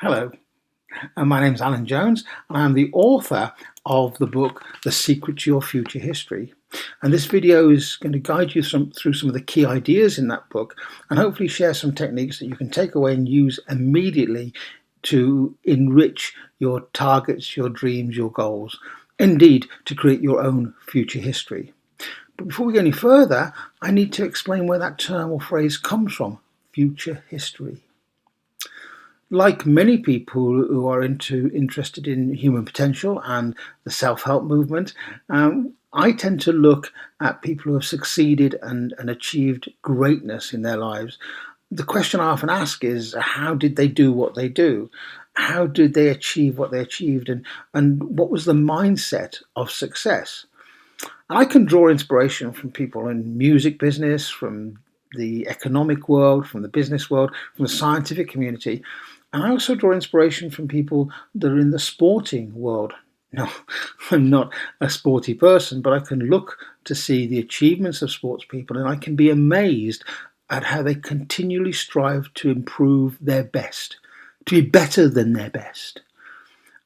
Hello, my name's Alan Jones, and I'm the author of the book The Secret to Your Future History. And this video is going to guide you through some of the key ideas in that book and hopefully share some techniques that you can take away and use immediately to enrich your targets, your dreams, your goals, indeed to create your own future history. But before we go any further, I need to explain where that term or phrase comes from, future history. Like many people who are interested in human potential and the self-help movement, I tend to look at people who have succeeded and achieved greatness in their lives. The question I often ask is, how did they do what they do? How did they achieve what they achieved? And what was the mindset of success? And I can draw inspiration from people in music business, from the economic world, from the business world, from the scientific community. And I also draw inspiration from people that are in the sporting world. No, I'm not a sporty person, but I can look to see the achievements of sports people and I can be amazed at how they continually strive to improve their best, to be better than their best.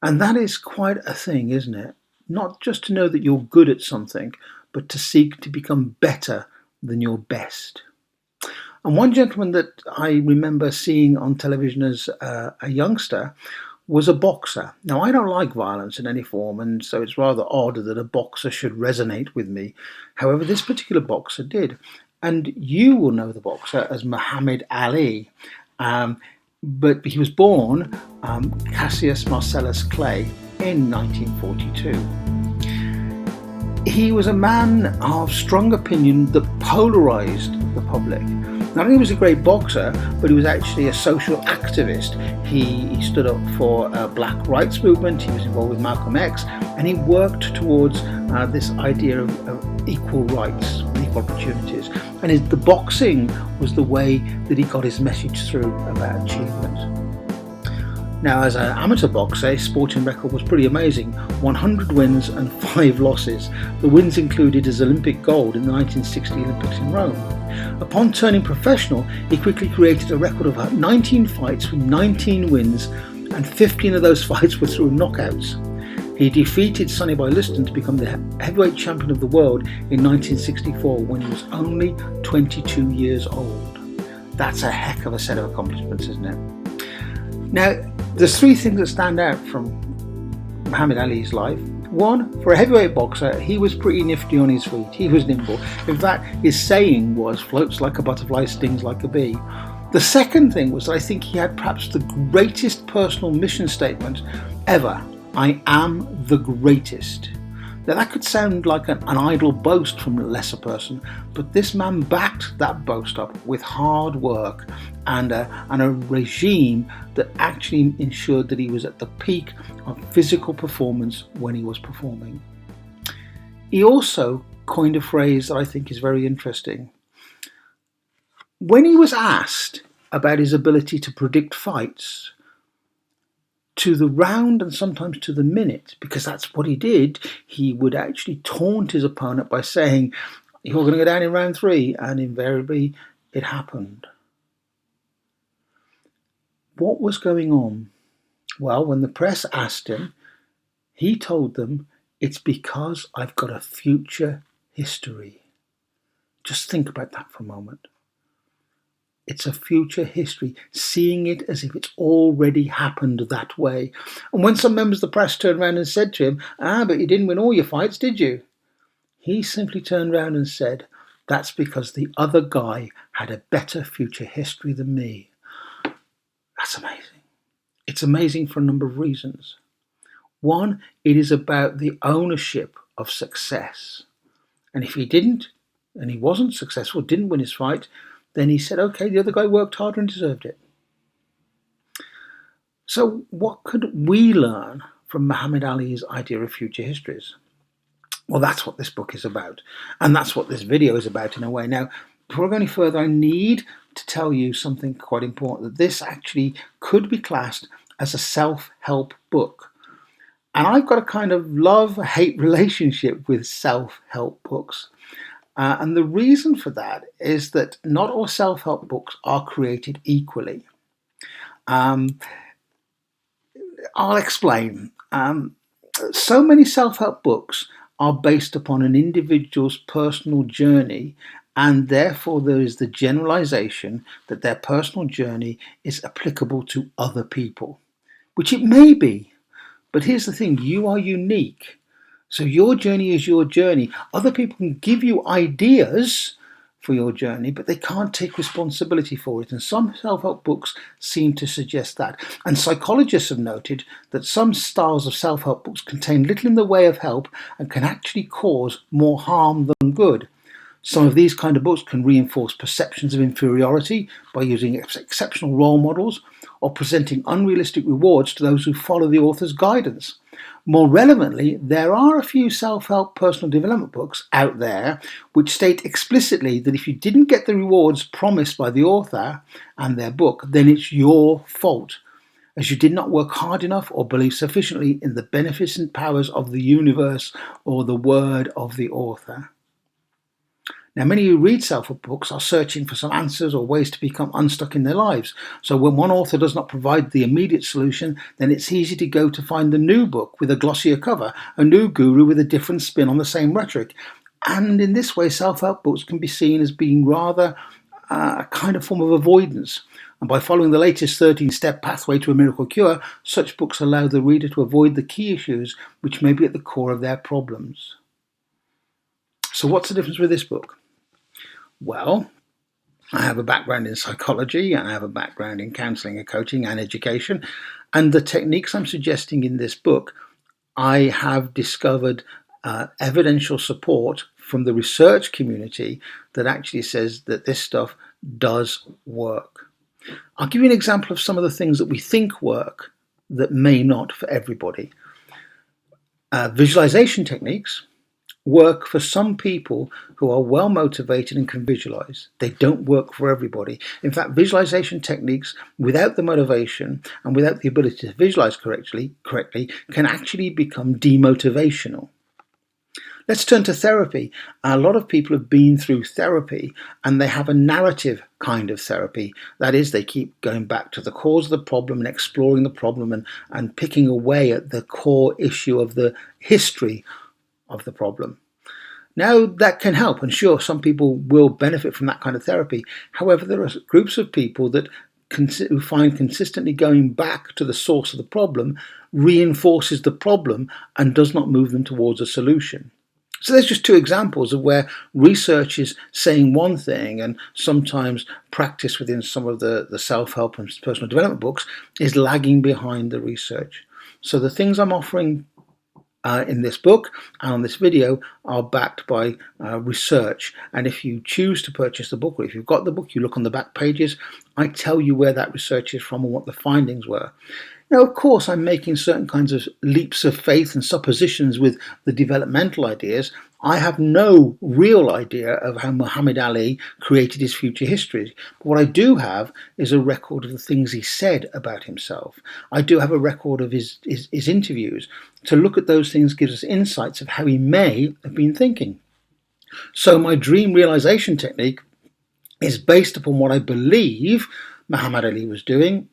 And that is quite a thing, isn't it? Not just to know that you're good at something, but to seek to become better than your best. And one gentleman that I remember seeing on television as a youngster was a boxer. Now, I don't like violence in any form, and so it's rather odd that a boxer should resonate with me. However, this particular boxer did. And you will know the boxer as Muhammad Ali. But he was born Cassius Marcellus Clay in 1942. He was a man of strong opinion that polarized the public. Not only was he a great boxer, but he was actually a social activist. He stood up for a black rights movement, he was involved with Malcolm X, and he worked towards this idea of equal rights, equal opportunities. And the boxing was the way that he got his message through about achievement. Now, as an amateur boxer, his sporting record was pretty amazing. 100 wins and 5 losses. The wins included his Olympic gold in the 1960 Olympics in Rome. Upon turning professional, he quickly created a record of 19 fights with 19 wins, and 15 of those fights were through knockouts. He defeated Sonny Boy Liston to become the heavyweight champion of the world in 1964 when he was only 22 years old. That's a heck of a set of accomplishments, isn't it? Now, there's 3 things that stand out from Muhammad Ali's life. One, for a heavyweight boxer, he was pretty nifty on his feet. He was nimble. In fact, his saying was, floats like a butterfly, stings like a bee. The second thing was that I think he had perhaps the greatest personal mission statement ever. I am the greatest. Now that could sound like an idle boast from a lesser person, but this man backed that boast up with hard work and a regime that actually ensured that he was at the peak of physical performance when he was performing. He also coined a phrase that I think is very interesting. When he was asked about his ability to predict fights, to the round and sometimes to the minute, because that's what he did, he would actually taunt his opponent by saying, you're going to go down in round 3, and invariably it happened. What was going on? Well, when the press asked him, he told them, it's because I've got a future history. Just think about that for a moment. It's a future history, seeing it as if it's already happened that way. And when some members of the press turned around and said to him, but you didn't win all your fights, did you? He simply turned around and said, that's because the other guy had a better future history than me. That's amazing. It's amazing for a number of reasons. One, it is about the ownership of success. And if he didn't, and he wasn't successful, didn't win his fight, then he said, okay, the other guy worked harder and deserved it. So what could we learn from Muhammad Ali's idea of future histories? Well, that's what this book is about. And that's what this video is about in a way. Now, before I go any further, I need to tell you something quite important, that this actually could be classed as a self-help book. And I've got a kind of love-hate relationship with self-help books. And the reason for that is that not all self-help books are created equally. I'll explain. So many self-help books are based upon an individual's personal journey, and therefore there is the generalization that their personal journey is applicable to other people, which it may be. But here's the thing, you are unique. So your journey is your journey. Other people can give you ideas for your journey, but they can't take responsibility for it. And some self-help books seem to suggest that. And psychologists have noted that some styles of self-help books contain little in the way of help and can actually cause more harm than good. Some of these kind of books can reinforce perceptions of inferiority by using exceptional role models or presenting unrealistic rewards to those who follow the author's guidance. More relevantly, there are a few self-help personal development books out there which state explicitly that if you didn't get the rewards promised by the author and their book, then it's your fault, as you did not work hard enough or believe sufficiently in the beneficent powers of the universe or the word of the author. Now, many who read self-help books are searching for some answers or ways to become unstuck in their lives. So when one author does not provide the immediate solution, then it's easy to go to find the new book with a glossier cover, a new guru with a different spin on the same rhetoric. And in this way, self-help books can be seen as being rather a kind of form of avoidance. And by following the latest 13-step pathway to a miracle cure, such books allow the reader to avoid the key issues which may be at the core of their problems. So what's the difference with this book? Well, I have a background in psychology and I have a background in counselling and coaching and education. And the techniques I'm suggesting in this book, I have discovered evidential support from the research community that actually says that this stuff does work. I'll give you an example of some of the things that we think work that may not for everybody. Visualization techniques work for some people who are well motivated and can visualize. They don't work for everybody. In fact, visualization techniques without the motivation and without the ability to visualize correctly can actually become demotivational. Let's turn to therapy. A lot of people have been through therapy and they have a narrative kind of therapy. That is, they keep going back to the cause of the problem and exploring the problem and picking away at the core issue of the history of the problem. Now, that can help, and sure, some people will benefit from that kind of therapy. However, there are groups of people that who find consistently going back to the source of the problem reinforces the problem and does not move them towards a solution. So there's just two examples of where research is saying one thing and sometimes practice within some of the self-help and personal development books is lagging behind the research. So the things I'm offering in this book and on this video are backed by research, and if you choose to purchase the book, or if you've got the book, you look on the back pages, I tell you where that research is from and what the findings were. Now, of course, I'm making certain kinds of leaps of faith and suppositions with the developmental ideas. I have no real idea of how Muhammad Ali created his future history. But what I do have is a record of the things he said about himself. I do have a record of his interviews. To look at those things gives us insights of how he may have been thinking. So my dream realization technique is based upon what I believe Muhammad Ali was doing,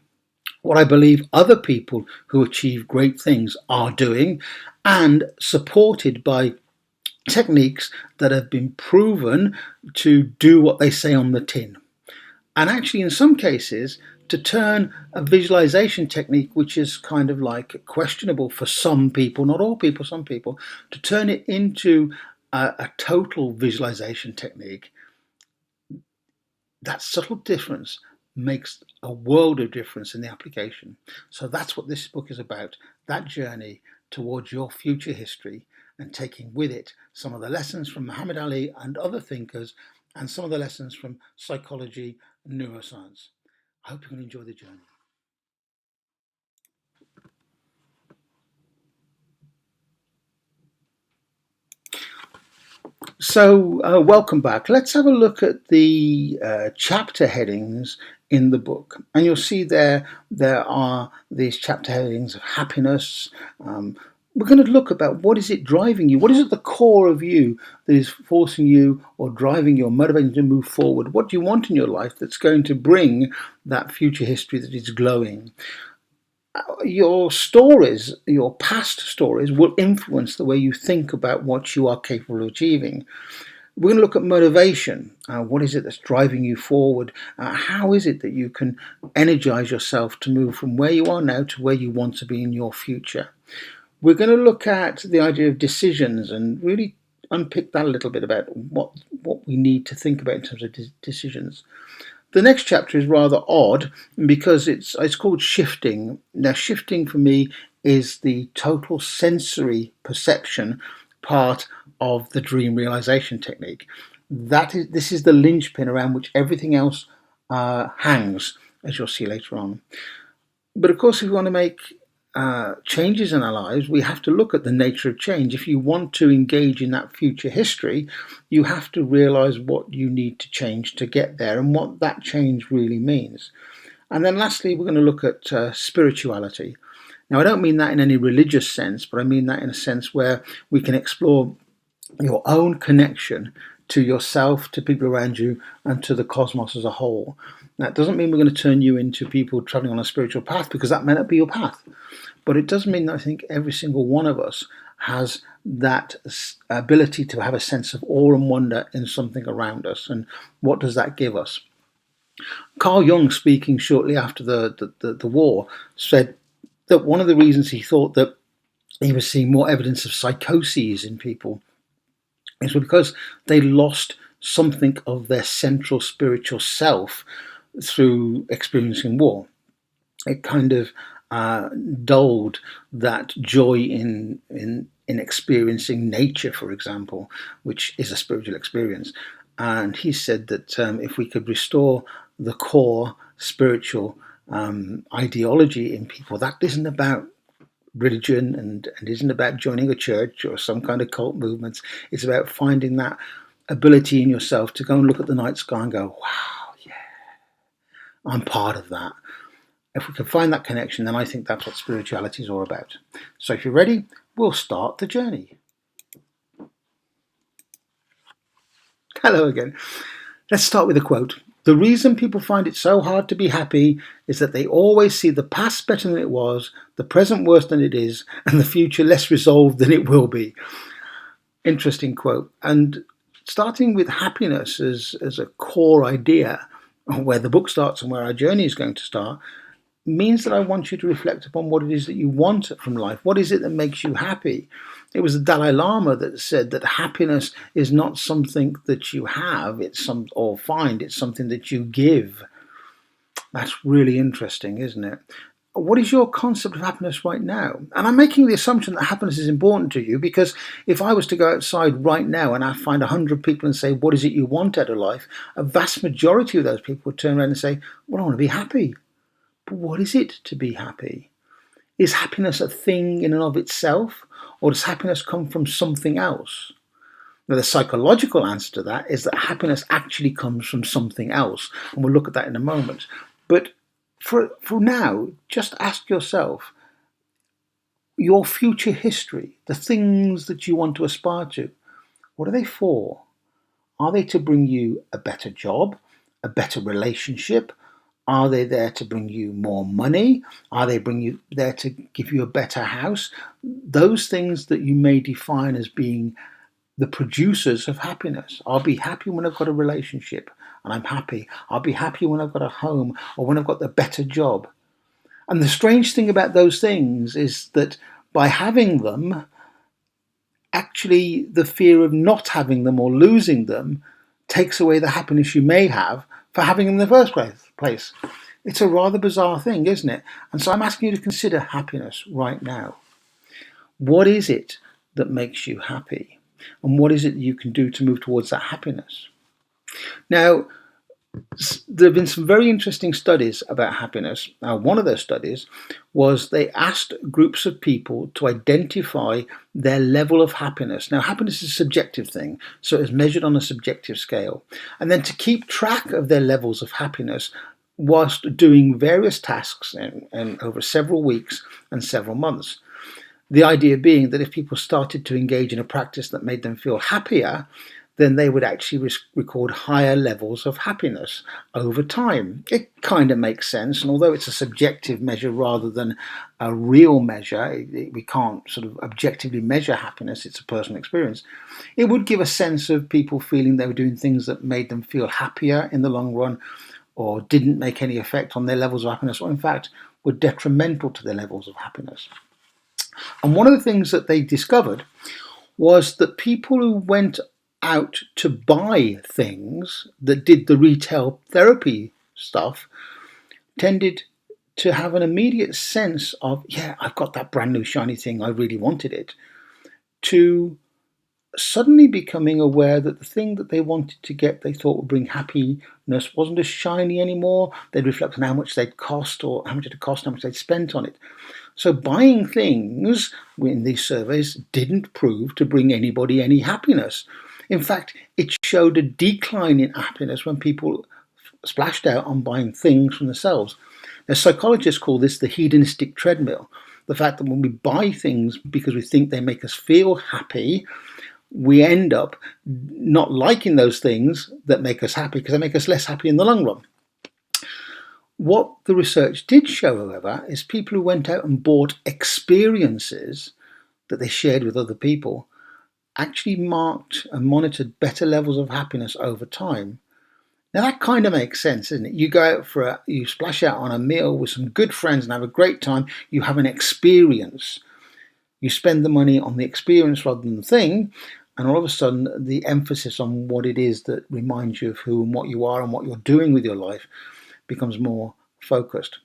what I believe other people who achieve great things are doing, and supported by techniques that have been proven to do what they say on the tin. And actually, in some cases, to turn a visualization technique, which is kind of like questionable for some people, not all people, some people, to turn it into a total visualization technique. That subtle difference makes a world of difference in the application. So that's what this book is about, that journey towards your future history and taking with it some of the lessons from Muhammad Ali and other thinkers and some of the lessons from psychology and neuroscience. I hope you can enjoy the journey. So welcome back. Let's have a look at the chapter headings in the book, and you'll see there are these chapter headings of happiness. We're going to look about what is it driving you, what is at the core of you that is forcing you or driving you or motivating you to move forward. What do you want in your life that's going to bring that future history that is glowing? Your stories, your past stories, will influence the way you think about what you are capable of achieving. We're going to look at motivation. What is it that's driving you forward? How is it that you can energize yourself to move from where you are now to where you want to be in your future? We're going to look at the idea of decisions and really unpick that a little bit about what we need to think about in terms of decisions. The next chapter is rather odd because it's called shifting. Now, shifting for me is the total sensory perception part of the dream realization technique. This is the linchpin around which everything else hangs, as you'll see later on. But of course, if we want to make changes in our lives, we have to look at the nature of change. If you want to engage in that future history, you have to realize what you need to change to get there and what that change really means. And then lastly, we're going to look at spirituality. Now, I don't mean that in any religious sense, but I mean that in a sense where we can explore your own connection to yourself, to people around you, and to the cosmos as a whole. That doesn't mean we're going to turn you into people traveling on a spiritual path, because that may not be your path. But it does mean that I think every single one of us has that ability to have a sense of awe and wonder in something around us. And what does that give us? Carl Jung, speaking shortly after the war, said that one of the reasons he thought that he was seeing more evidence of psychoses in people is because they lost something of their central spiritual self through experiencing war. It kind of dulled that joy in experiencing nature, for example, which is a spiritual experience. And he said that if we could restore the core spiritual ideology in people, that isn't about religion and isn't about joining a church or some kind of cult movements. It's about finding that ability in yourself to go and look at the night sky and go, wow, yeah, I'm part of that. If we can find that connection, then I think that's what spirituality is all about. So if you're ready, we'll start the journey. Hello again. Let's start with a quote. The reason people find it so hard to be happy is that they always see the past better than it was, the present worse than it is, and the future less resolved than it will be. Interesting quote. And starting with happiness as a core idea, where the book starts and where our journey is going to start, means that I want you to reflect upon what it is that you want from life. What is it that makes you happy? It was the Dalai Lama that said that happiness is not something that you have, it's something that you give. That's really interesting, isn't it? What is your concept of happiness right now? And I'm making the assumption that happiness is important to you, because if I was to go outside right now and I find 100 people and say, what is it you want out of life? A vast majority of those people would turn around and say, well, I want to be happy. But what is it to be happy? Is happiness a thing in and of itself, or does happiness come from something else? Now, the psychological answer to that is that happiness actually comes from something else, and we'll look at that in a moment. But for now, just ask yourself, your future history, the things that you want to aspire to, what are they for? Are they to bring you a better job, a better relationship? Are they there to bring you more money? Are they there to give you a better house? Those things that you may define as being the producers of happiness. I'll be happy when I've got a relationship and I'm happy. I'll be happy when I've got a home or when I've got the better job. And the strange thing about those things is that by having them, actually the fear of not having them or losing them takes away the happiness you may have for having them in the first place. It's a rather bizarre thing, isn't it? And so I'm asking you to consider happiness right now. What is it that makes you happy? And what is it that you can do to move towards that happiness? Now, there have been some very interesting studies about happiness. Now, one of those studies was they asked groups of people to identify their level of happiness. Now, happiness is a subjective thing, so it is measured on a subjective scale. And then to keep track of their levels of happiness whilst doing various tasks and over several weeks and several months. The idea being that if people started to engage in a practice that made them feel happier, then they would actually record higher levels of happiness over time. It kind of makes sense, and although it's a subjective measure rather than a real measure, we can't sort of objectively measure happiness, it's a personal experience, it would give a sense of people feeling they were doing things that made them feel happier in the long run, or didn't make any effect on their levels of happiness, or in fact were detrimental to their levels of happiness. And one of the things that they discovered was that people who went out to buy things that did the retail therapy stuff tended to have an immediate sense of, yeah, I've got that brand new shiny thing, I really wanted it, to suddenly becoming aware that the thing that they wanted to get they thought would bring happiness wasn't as shiny anymore. They'd reflect on how much they'd cost, or how much it cost, how much they'd spent on it. So buying things in these surveys didn't prove to bring anybody any happiness. In fact, it showed a decline in happiness when people splashed out on buying things from themselves. Now, psychologists call this the hedonistic treadmill. The fact that when we buy things because we think they make us feel happy, we end up not liking those things that make us happy because they make us less happy in the long run. What the research did show, however, is people who went out and bought experiences that they shared with other people actually marked and monitored better levels of happiness over time. Now that kind of makes sense, isn't it? You go out you splash out on a meal with some good friends and have a great time. You have an experience. You spend the money on the experience rather than the thing, and all of a sudden the emphasis on what it is that reminds you of who and what you are and what you're doing with your life becomes more focused.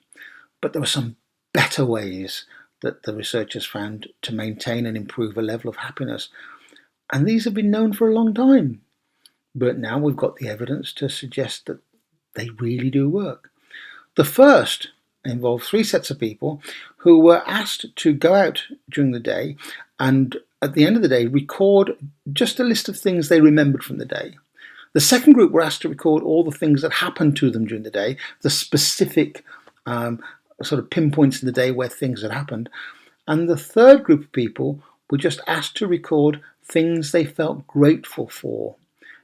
But there were some better ways that the researchers found to maintain and improve a level of happiness. And these have been known for a long time. But now we've got the evidence to suggest that they really do work. The first involved 3 sets of people who were asked to go out during the day and at the end of the day record just a list of things they remembered from the day. The second group were asked to record all the things that happened to them during the day, the specific sort of pinpoints in the day where things had happened. And the third group of people were just asked to record things they felt grateful for.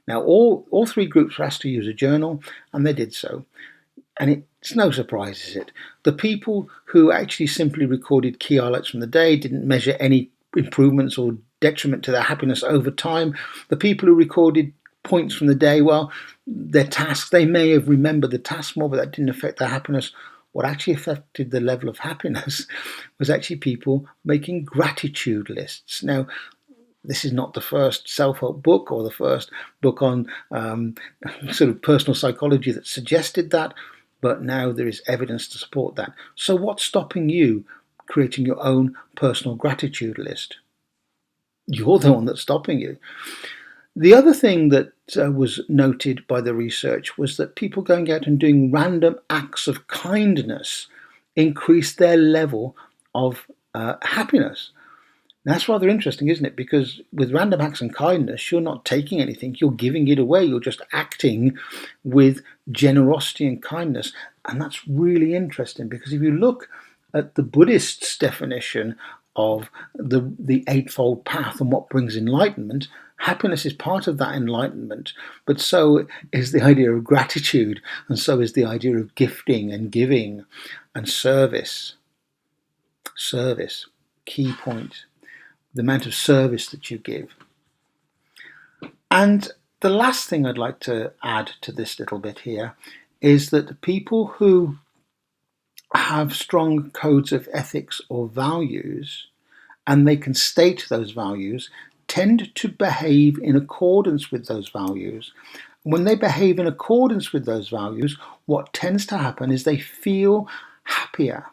Now, all 3 groups were asked to use a journal, and they did so. And it's no surprise, is it? The people who actually simply recorded key highlights from the day didn't measure any improvements or detriment to their happiness over time. The people who recorded points from the day, well, their tasks, they may have remembered the task more, but that didn't affect their happiness. What actually affected the level of happiness was actually people making gratitude lists. Now, this is not the first self-help book or the first book on sort of personal psychology that suggested that, but now there is evidence to support that. So what's stopping you creating your own personal gratitude list? You're the one that's stopping you. The other thing that was noted by the research was that people going out and doing random acts of kindness increased their level of happiness. Now, that's rather interesting, isn't it? Because with random acts of kindness, you're not taking anything, you're giving it away, you're just acting with generosity and kindness. And that's really interesting because if you look at the Buddhists' definition of the Eightfold Path and what brings enlightenment, happiness is part of that enlightenment, but so is the idea of gratitude, and so is the idea of gifting and giving and service. Service, key point. The amount of service that you give. And the last thing I'd like to add to this little bit here is that people who have strong codes of ethics or values, and they can state those values, tend to behave in accordance with those values. When they behave in accordance with those values, what tends to happen is they feel happier.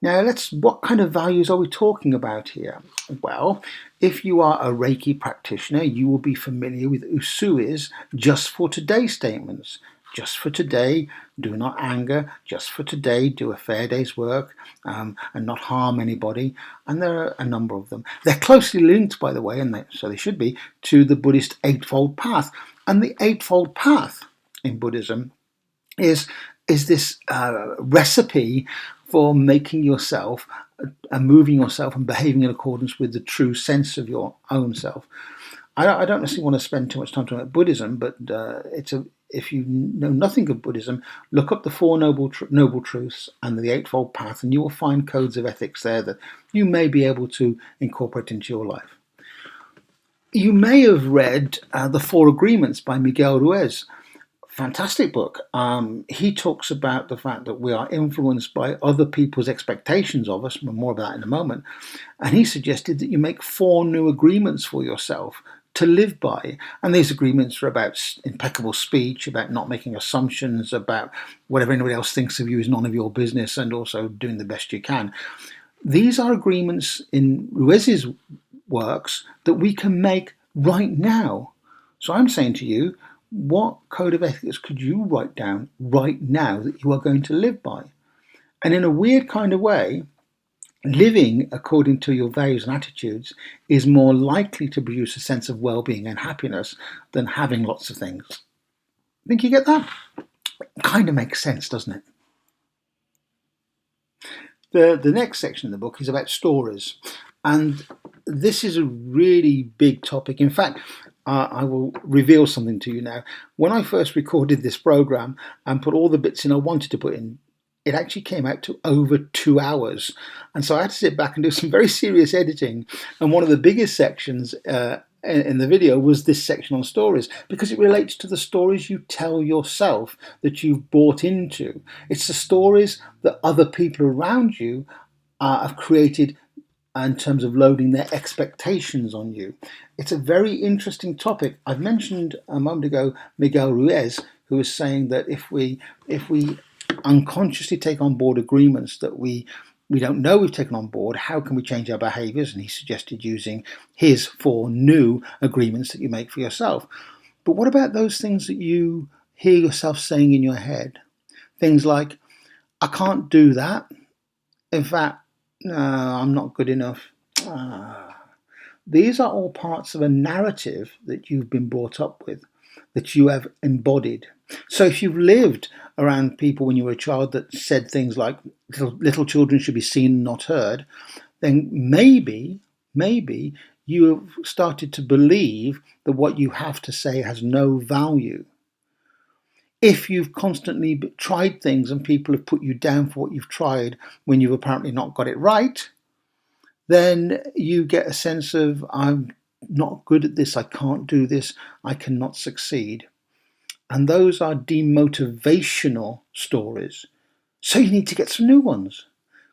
Now, what kind of values are we talking about here? Well, if you are a Reiki practitioner, you will be familiar with Usui's just for today statements. Just for today, do not anger. Just for today, do a fair day's work and not harm anybody. And there are a number of them. They're closely linked, by the way, and so they should be, to the Buddhist Eightfold Path. And the Eightfold Path in Buddhism is this recipe for making yourself and moving yourself and behaving in accordance with the true sense of your own self. I don't necessarily want to spend too much time talking about Buddhism, but if you know nothing of Buddhism, look up the Four Noble Truths and the Eightfold Path, and you will find codes of ethics there that you may be able to incorporate into your life. You may have read The Four Agreements by Miguel Ruiz. Fantastic book. He talks about the fact that we are influenced by other people's expectations of us. More about that in a moment. And he suggested that you make 4 new agreements for yourself to live by. And these agreements are about impeccable speech, about not making assumptions, about whatever anybody else thinks of you is none of your business, and also doing the best you can. These are agreements in Ruiz's works that we can make right now. So I'm saying to you, what code of ethics could you write down right now that you are going to live by? And in a weird kind of way, living according to your values and attitudes is more likely to produce a sense of well-being and happiness than having lots of things. Think you get that? Kind of makes sense, doesn't it? The next section of the book is about stories. And this is a really big topic. In fact, I will reveal something to you now. When I first recorded this program and put all the bits in I wanted to put in, it actually came out to over 2 hours. And so I had to sit back and do some very serious editing. And one of the biggest sections in the video was this section on stories, because it relates to the stories you tell yourself that you've bought into. It's the stories that other people around you have created in terms of loading their expectations on you. It's a very interesting topic. I've mentioned a moment ago Miguel Ruiz, who was saying that if we unconsciously take on board agreements that we don't know we've taken on board, how can we change our behaviours? And he suggested using his 4 new agreements that you make for yourself. But what about those things that you hear yourself saying in your head? Things like, I can't do that. In fact, no, I'm not good enough. These are all parts of a narrative that you've been brought up with, that you have embodied. So if you've lived around people when you were a child that said things like little children should be seen and not heard, then maybe you have started to believe that what you have to say has no value. If you've constantly tried things and people have put you down for what you've tried when you've apparently not got it right, then you get a sense of, I'm not good at this, I can't do this, I cannot succeed. And those are demotivational stories. So you need to get some new ones.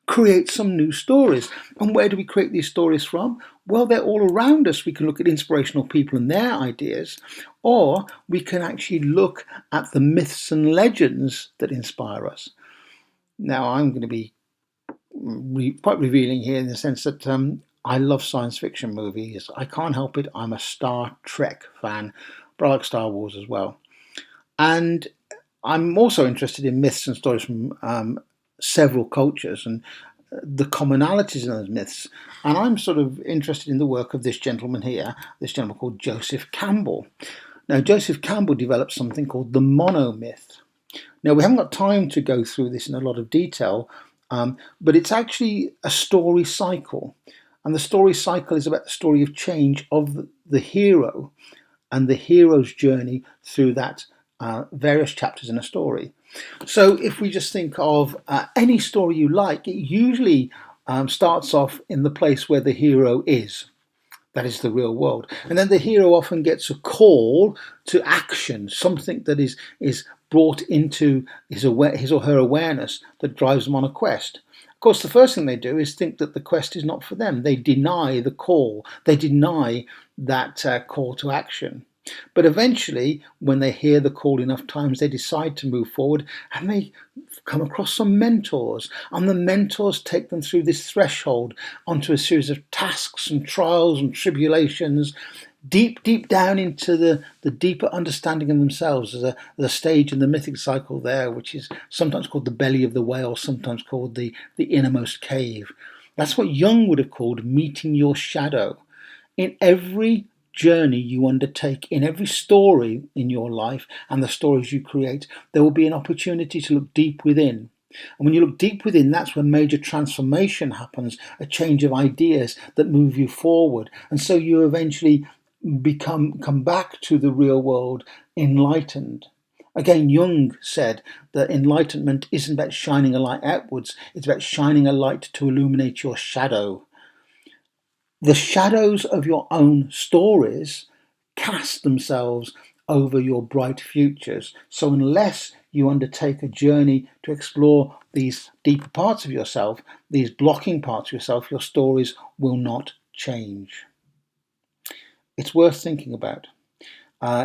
Create some new stories. And where do we create these stories from? Well, they're all around us. We can look at inspirational people and their ideas, or we can actually look at the myths and legends that inspire us. Now, I'm going to be quite revealing here in the sense that I love science fiction movies. I can't help it. I'm a Star Trek fan, but I like Star Wars as well. And I'm also interested in myths and stories from several cultures and the commonalities in those myths. And I'm sort of interested in the work of this gentleman here, this gentleman called Joseph Campbell. Now, Joseph Campbell developed something called the monomyth. Now, we haven't got time to go through this in a lot of detail, but it's actually a story cycle. And the story cycle is about the story of change of the hero and the hero's journey through that various chapters in a story. So if we just think of any story you like, it usually starts off in the place where the hero is. That is the real world. And then the hero often gets a call to action, something that is brought into his or her awareness that drives them on a quest. Of course, the first thing they do is think that the quest is not for them. They deny the call. They deny that call to action. But eventually, when they hear the call enough times, they decide to move forward, and they come across some mentors. And the mentors take them through this threshold onto a series of tasks and trials and tribulations, deep down into the deeper understanding of themselves. There's a stage in the mythic cycle there, which is sometimes called the belly of the whale, sometimes called the innermost cave. That's what Jung would have called meeting your shadow. In every journey you undertake, in every story in your life and the stories you create, there will be an opportunity to look deep within. And when you look deep within, that's where major transformation happens, a change of ideas that move you forward. And so you eventually come back to the real world enlightened. Again, Jung said that enlightenment isn't about shining a light outwards, it's about shining a light to illuminate your shadow. The shadows of your own stories cast themselves over your bright futures. So unless you undertake a journey to explore these deeper parts of yourself, these blocking parts of yourself, your stories will not change. It's worth thinking about.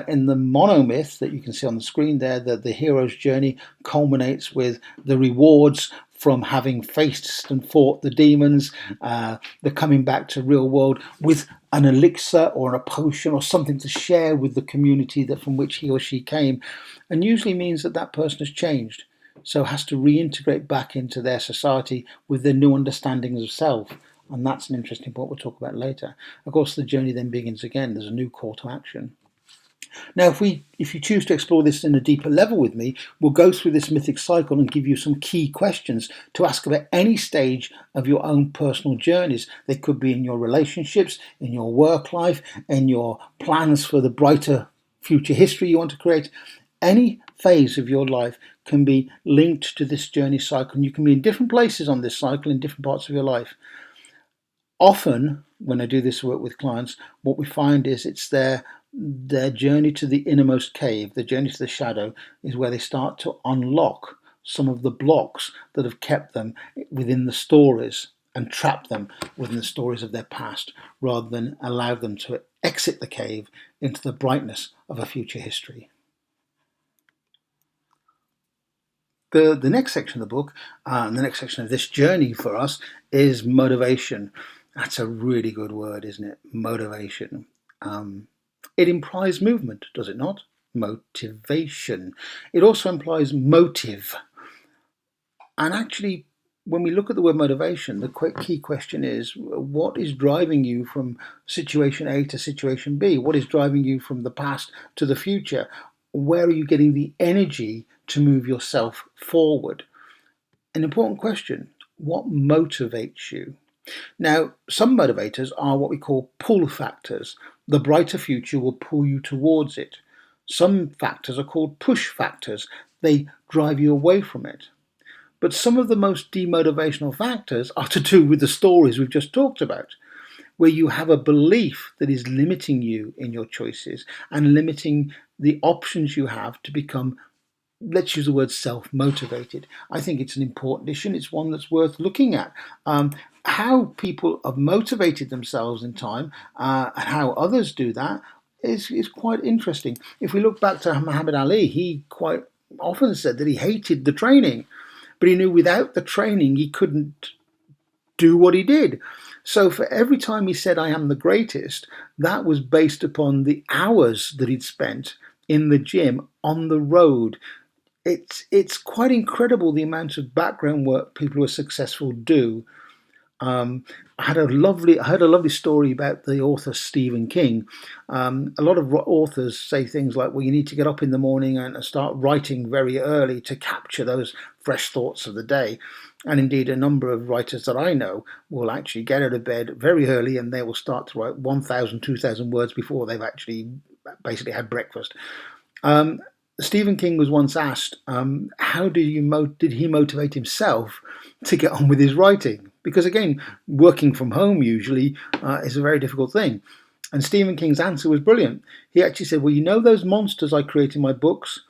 In the monomyth that you can see on the screen there, the hero's journey culminates with the rewards from having faced and fought the demons, the coming back to real world with an elixir or a potion or something to share with the community that from which he or she came, and usually means that that person has changed, so has to reintegrate back into their society with their new understandings of self. And that's an interesting point we'll talk about later. Of course, the journey then begins again. There's a new call to action. Now, if you choose to explore this in a deeper level with me, we'll go through this mythic cycle and give you some key questions to ask about any stage of your own personal journeys. They could be in your relationships, in your work life, in your plans for the brighter future history you want to create. Any phase of your life can be linked to this journey cycle, and you can be in different places on this cycle in different parts of your life. Often, when I do this work with clients, what we find is it's their journey to the innermost cave, the journey to the shadow, is where they start to unlock some of the blocks that have kept them within the stories and trapped them within the stories of their past, rather than allow them to exit the cave into the brightness of a future history. The next section of the book, and the next section of this journey for us, is motivation. That's a really good word, isn't it? Motivation. It implies movement, does it not? Motivation. It also implies motive. And actually, when we look at the word motivation, the key question is, what is driving you from situation A to situation B? What is driving you from the past to the future? Where are you getting the energy to move yourself forward? An important question. What motivates you? Now, some motivators are what we call pull factors. The brighter future will pull you towards it. Some factors are called push factors. They drive you away from it. But some of the most demotivational factors are to do with the stories we've just talked about, where you have a belief that is limiting you in your choices and limiting the options you have to become, let's use the word, self-motivated. I think it's an important issue. It's one that's worth looking at. How people have motivated themselves in time and how others do that is quite interesting. If we look back to Muhammad Ali, he quite often said that he hated the training, but he knew without the training he couldn't do what he did. So for every time he said, "I am the greatest," that was based upon the hours that he'd spent in the gym, on the road. It's quite incredible the amount of background work people who are successful do. I heard a lovely story about the author Stephen King. A lot of authors say things like, well, you need to get up in the morning and start writing very early to capture those fresh thoughts of the day. And indeed, a number of writers that I know will actually get out of bed very early and they will start to write 1,000, 2,000 words before they've actually basically had breakfast. Stephen King was once asked, how did he motivate himself to get on with his writing? Because again, working from home usually is a very difficult thing. And Stephen King's answer was brilliant. He actually said, well, you know those monsters I create in my books?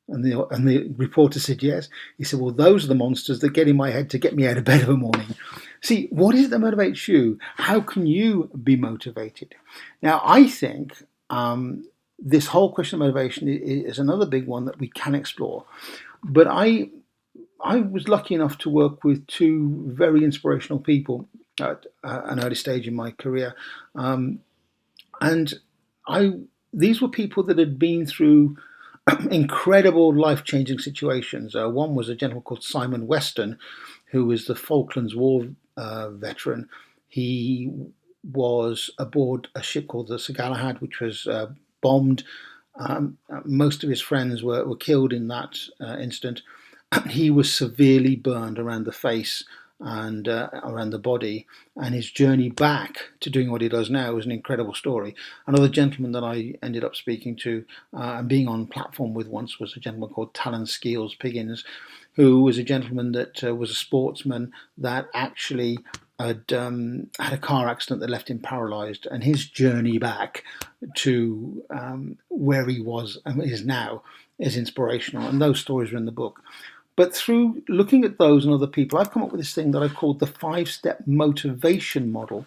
And the reporter said yes. He said, well, those are the monsters that get in my head to get me out of bed of a morning. See, what is it that motivates you? How can you be motivated? Now, I think this whole question of motivation is another big one that we can explore. But I was lucky enough to work with two very inspirational people at an early stage in my career. These were people that had been through incredible life-changing situations. One was a gentleman called Simon Weston, who was the Falklands War veteran. He was aboard a ship called the Sir Galahad, which was bombed. Most of his friends were killed in that incident. He was severely burned around the face and around the body, and his journey back to doing what he does now was an incredible story. Another gentleman that I ended up speaking to and being on platform with once was a gentleman called Talon Skeels Piggins, who was a gentleman that was a sportsman that actually had a car accident that left him paralysed, and his journey back to where he was and is now is inspirational, and those stories are in the book. But through looking at those and other people, I've come up with this thing that I've called the 5-step motivation model.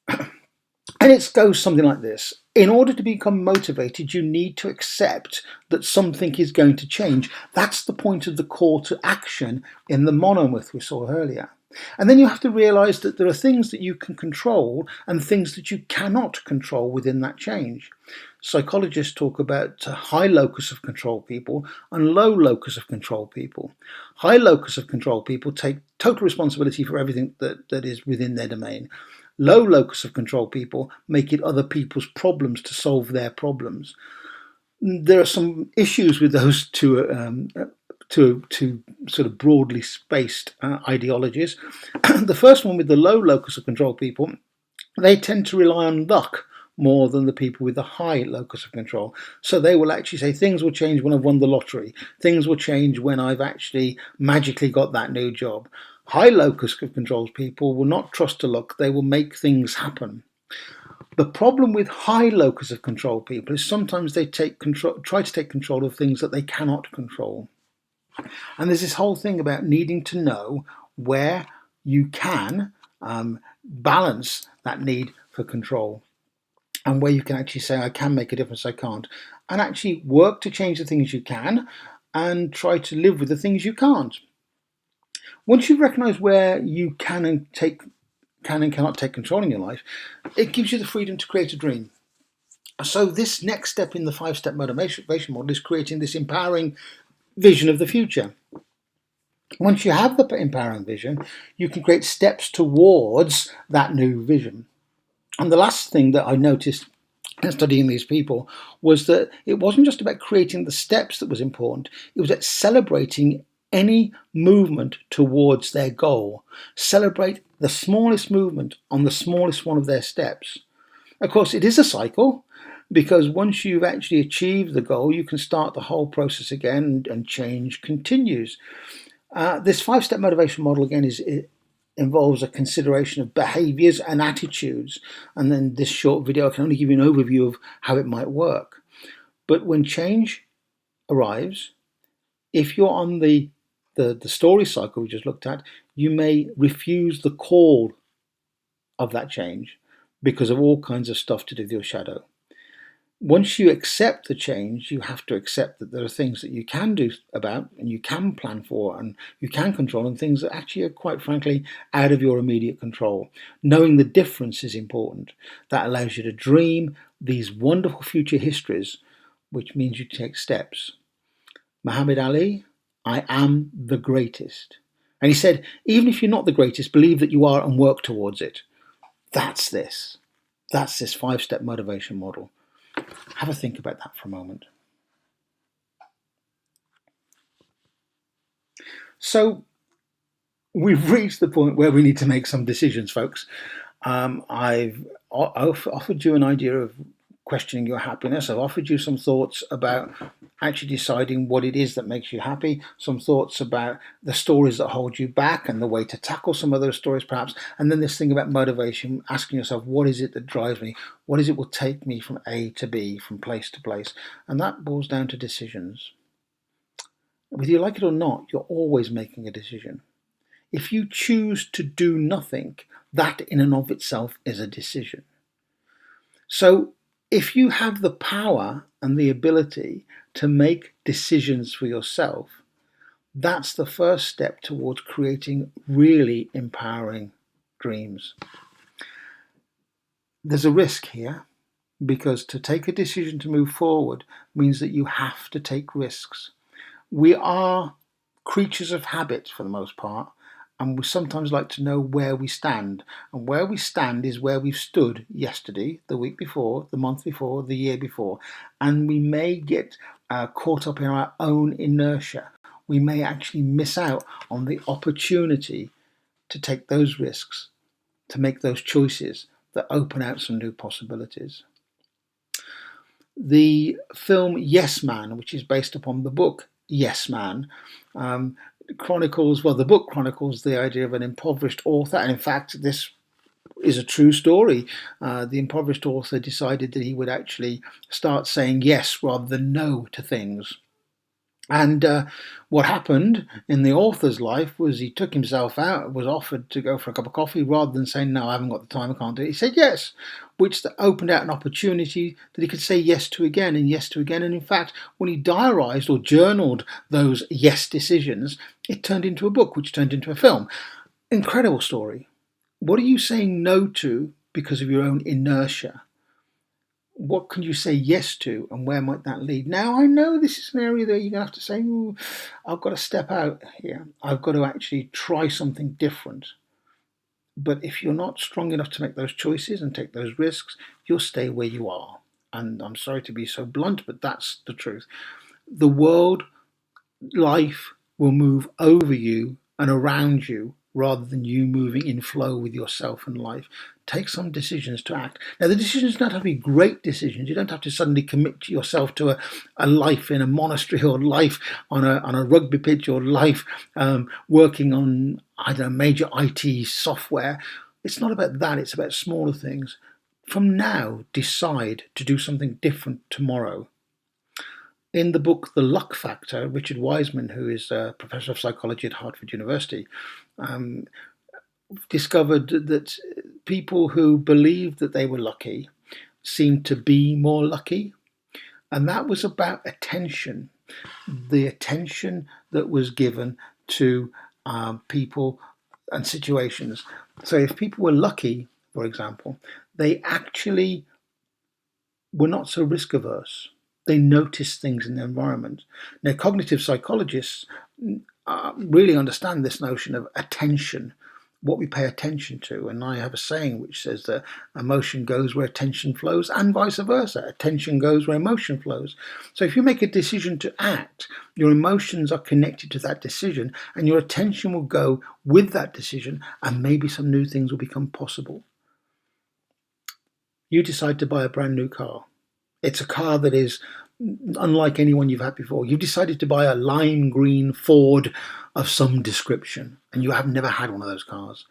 And it goes something like this. In order to become motivated, you need to accept that something is going to change. That's the point of the call to action in the monomyth we saw earlier. And then you have to realize that there are things that you can control and things that you cannot control within that change. Psychologists talk about high locus of control people and low locus of control people. High locus of control people take total responsibility for everything that is within their domain. Low locus of control people make it other people's problems to solve their problems. There are some issues with those two sort of broadly spaced ideologies. The first one, with the low locus of control people, they tend to rely on luck more than the people with the high locus of control. So they will actually say things will change when I've won the lottery. Things will change when I've actually magically got that new job. High locus of control people will not trust to luck. They will make things happen. The problem with high locus of control people is sometimes they try to take control of things that they cannot control. And there's this whole thing about needing to know where you can balance that need for control, and where you can actually say, I can make a difference, I can't, and actually work to change the things you can and try to live with the things you can't. Once you recognise where you can and cannot take control in your life, it gives you the freedom to create a dream. So this next step in the 5-step motivation model is creating this empowering vision of the future. Once you have the empowering vision, you can create steps towards that new vision. And the last thing that I noticed in studying these people was that it wasn't just about creating the steps that was important, it was at celebrating any movement towards their goal. Celebrate the smallest movement on the smallest one of their steps. Of course, it is a cycle, because once you've actually achieved the goal, you can start the whole process again, and change continues. This 5-step motivation model, again, involves a consideration of behaviors and attitudes. And then this short video, I can only give you an overview of how it might work. But when change arrives, if you're on the story cycle we just looked at, you may refuse the call of that change because of all kinds of stuff to do with your shadow. Once you accept the change, you have to accept that there are things that you can do about, and you can plan for, and you can control, and things that actually are, quite frankly, out of your immediate control. Knowing the difference is important. That allows you to dream these wonderful future histories, which means you take steps. Muhammad Ali, I am the greatest. And he said, even if you're not the greatest, believe that you are and work towards it. That's this 5-step motivation model. Have a think about that for a moment. So we've reached the point where we need to make some decisions, folks. I've offered you an idea of questioning your happiness. I've offered you some thoughts about actually deciding what it is that makes you happy, some thoughts about the stories that hold you back and the way to tackle some of those stories perhaps, and then this thing about motivation, asking yourself, what is it that drives me? What is it will take me from A to B, from place to place? And that boils down to decisions. Whether you like it or not, you're always making a decision. If you choose to do nothing, that in and of itself is a decision. So if you have the power and the ability to make decisions for yourself, that's the first step towards creating really empowering dreams. There's a risk here, because to take a decision to move forward means that you have to take risks. We are creatures of habit for the most part, and we sometimes like to know where we stand. And where we stand is where we've stood yesterday, the week before, the month before, the year before. And we may get caught up in our own inertia. we may actually miss out on the opportunity to take those risks, to make those choices that open out some new possibilities. The film Yes Man, which is based upon the book Yes Man, the book chronicles the idea of an impoverished author, and in fact, this is a true story. The impoverished author decided that he would actually start saying yes rather than no to things. And what happened in the author's life was he took himself out, was offered to go for a cup of coffee, rather than saying, no, I haven't got the time, I can't do it. He said yes, which opened out an opportunity that he could say yes to again and yes to again. And in fact, when he diarised or journaled those yes decisions, it turned into a book, which turned into a film. Incredible story. What are you saying no to because of your own inertia? What can you say yes to, and where might that lead? Now, I know this is an area that you're going to have to say, I've got to step out here. I've got to actually try something different. But if you're not strong enough to make those choices and take those risks, you'll stay where you are. And I'm sorry to be so blunt, but that's the truth. The world, life will move over you and around you rather than you moving in flow with yourself and life. Take some decisions to act. Now, the decisions don't have to be great decisions. You don't have to suddenly commit to yourself to a life in a monastery, or life on a rugby pitch, or life working on, major IT software. It's not about that. It's about smaller things. From now, decide to do something different tomorrow. In the book The Luck Factor, Richard Wiseman, who is a professor of psychology at Hartford University, discovered that people who believed that they were lucky seemed to be more lucky. And that was about attention, the attention that was given to people and situations. So if people were lucky, for example, they actually were not so risk averse. They noticed things in the environment. Now, cognitive psychologists really understand this notion of attention, what we pay attention to. And I have a saying which says that emotion goes where attention flows, and vice versa. Attention goes where emotion flows. So if you make a decision to act, your emotions are connected to that decision, and your attention will go with that decision, and maybe some new things will become possible. You decide to buy a brand new car. It's a car that is unlike anyone you've had before. You've decided to buy a lime green Ford of some description, and you have never had one of those cars.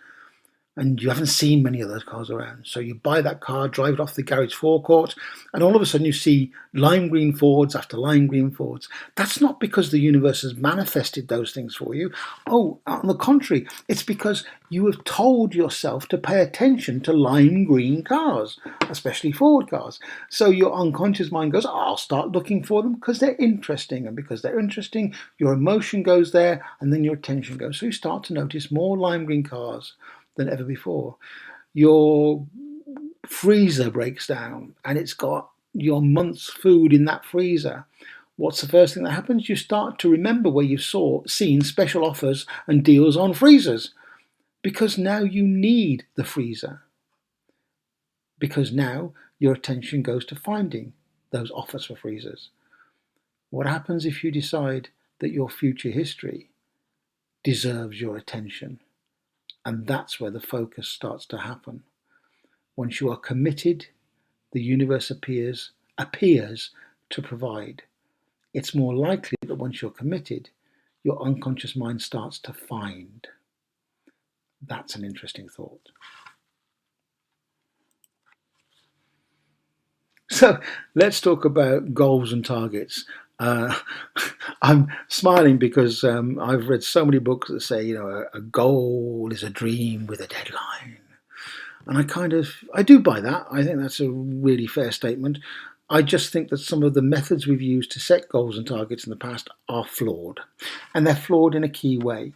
And you haven't seen many of those cars around. So you buy that car, drive it off the garage forecourt, and all of a sudden you see lime green Fords after lime green Fords. That's not because the universe has manifested those things for you. Oh, on the contrary, it's because you have told yourself to pay attention to lime green cars, especially Ford cars. So your unconscious mind goes, I'll start looking for them because they're interesting. And because they're interesting, your emotion goes there, and then your attention goes. So you start to notice more lime green cars than ever before. Your freezer breaks down and it's got your month's food in that freezer. What's the first thing that happens? You start to remember where you've seen special offers and deals on freezers, because now you need the freezer, because now your attention goes to finding those offers for freezers. What happens if you decide that your future history deserves your attention? And that's where the focus starts to happen. Once you are committed, the universe appears to provide. It's more likely that once you're committed, your unconscious mind starts to find. That's an interesting thought. So let's talk about goals and targets. I'm smiling because I've read so many books that say, a goal is a dream with a deadline. And I do buy that. I think that's a really fair statement. I just think that some of the methods we've used to set goals and targets in the past are flawed. And they're flawed in a key way.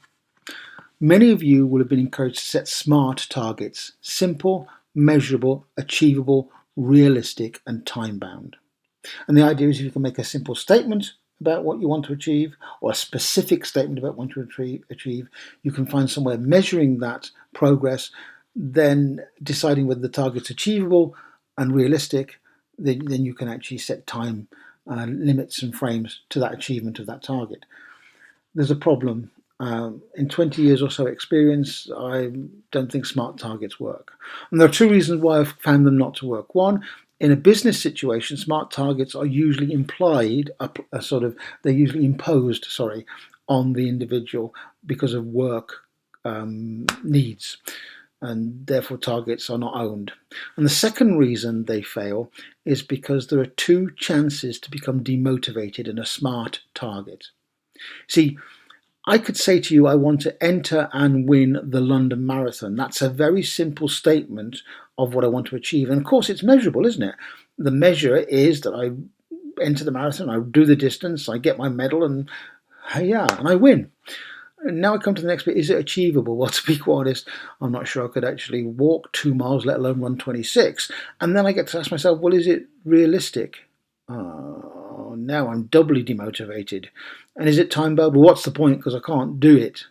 Many of you will have been encouraged to set SMART targets: simple, measurable, achievable, realistic, and time-bound. And the idea is if you can make a simple statement about what you want to achieve, or a specific statement about what you want to achieve, you can find somewhere measuring that progress, then deciding whether the target's achievable and realistic, then you can actually set time limits and frames to that achievement of that target. there's a problem. In 20 years or so experience, I don't think smart targets work. And there are two reasons why I've found them not to work. One, in a business situation, smart targets are usually they're usually imposed, on the individual because of work needs, and therefore targets are not owned. And the second reason they fail is because there are two chances to become demotivated in a smart target. See, I could say to you, I want to enter and win the London Marathon. That's a very simple statement of what I want to achieve. And of course, it's measurable, isn't it? The measure is that I enter the marathon, I do the distance, I get my medal, and and I win. And now I come to the next bit. Is it achievable? Well, to be quite honest, I'm not sure I could actually walk 2 miles, let alone run 26. And then I get to ask myself, well, is it realistic? Now I'm doubly demotivated. And is it time bound? Well, what's the point? Because I can't do it.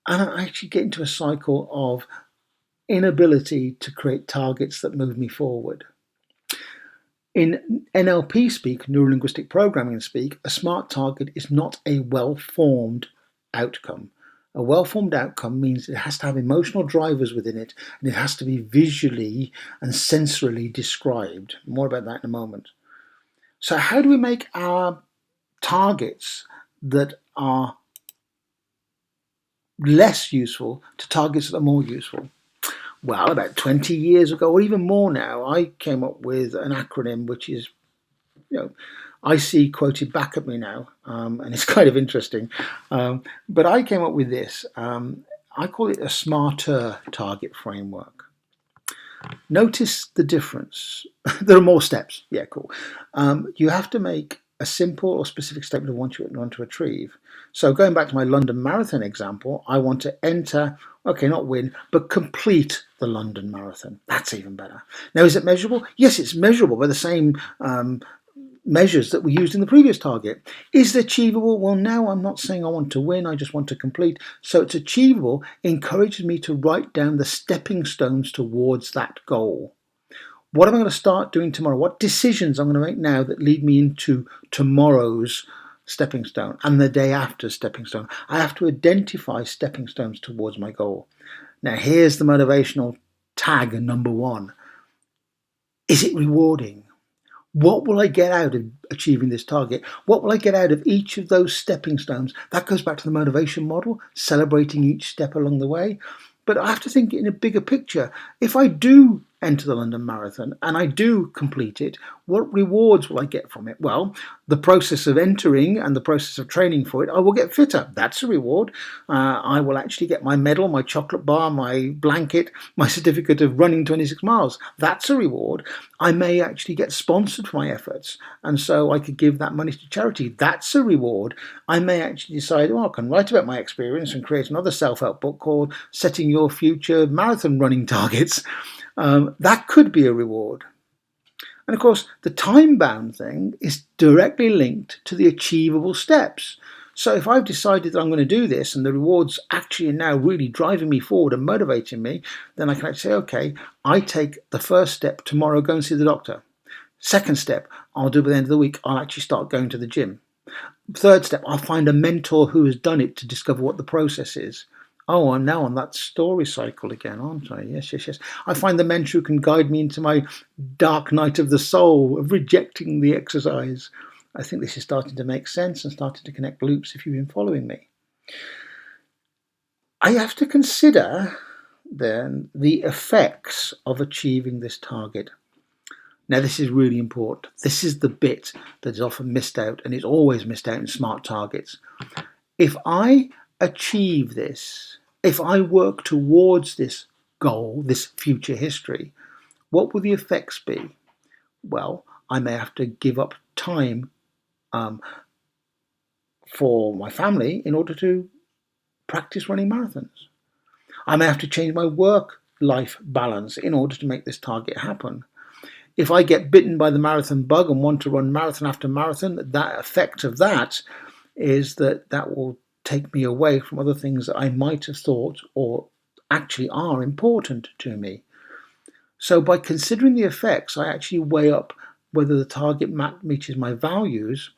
And I actually get into a cycle of inability to create targets that move me forward. In NLP speak, neuro-linguistic programming speak, a smart target is not a well-formed outcome. A well-formed outcome means it has to have emotional drivers within it, and it has to be visually and sensorily described. More about that in a moment. So how do we make our targets that are less useful to targets that are more useful? Well, about 20 years ago, or even more now, I came up with an acronym which is, I see quoted back at me now, and it's kind of interesting. But I came up with this. I call it a smarter target framework. Notice the difference. There are more steps. Yeah, cool. You have to make a simple or specific statement of what you want to achieve. So going back to my London Marathon example, I want to enter, not win, but complete the London Marathon. That's even better. Now, is it measurable? Yes, it's measurable by the same measures that we used in the previous target. Is it achievable? Well, now I'm not saying I want to win, I just want to complete. So it's achievable encourages me to write down the stepping stones towards that goal. What am I going to start doing tomorrow? What decisions I'm going to make now that lead me into tomorrow's stepping stone and the day after stepping stone? I have to identify stepping stones towards my goal. Now, here's the motivational tag number one. Is it rewarding? What will I get out of achieving this target? What will I get out of each of those stepping stones? That goes back to the motivation model, celebrating each step along the way. But I have to think in a bigger picture. If I do enter the London Marathon and I do complete it, what rewards will I get from it? Well, the process of entering and the process of training for it, I will get fitter. That's a reward. I will actually get my medal, my chocolate bar, my blanket, my certificate of running 26 miles. That's a reward. I may actually get sponsored for my efforts, and so I could give that money to charity. That's a reward. I may actually decide, I can write about my experience and create another self-help book called Setting Your Future Marathon Running Targets. That could be a reward. And of course, the time-bound thing is directly linked to the achievable steps. So if I've decided that I'm going to do this and the rewards actually are now really driving me forward and motivating me, then I can actually say, I take the first step tomorrow, go and see the doctor. Second step, I'll do by the end of the week, I'll actually start going to the gym. Third step, I'll find a mentor who has done it to discover what the process is. Oh, I'm now on that story cycle again, aren't I? Yes. I find the mentor who can guide me into my dark night of the soul of rejecting the exercise. I think this is starting to make sense and starting to connect loops if you've been following me. I have to consider then the effects of achieving this target. Now, this is really important. This is the bit that is often missed out, and it's always missed out in smart targets. If I achieve this, if I work towards this goal, this future history, what will the effects be? Well, I may have to give up time for my family in order to practice running marathons. I may have to change my work-life balance in order to make this target happen. If I get bitten by the marathon bug and want to run marathon after marathon, that effect of that is that will take me away from other things that I might have thought or actually are important to me. So by considering the effects, I actually weigh up whether the target matches my values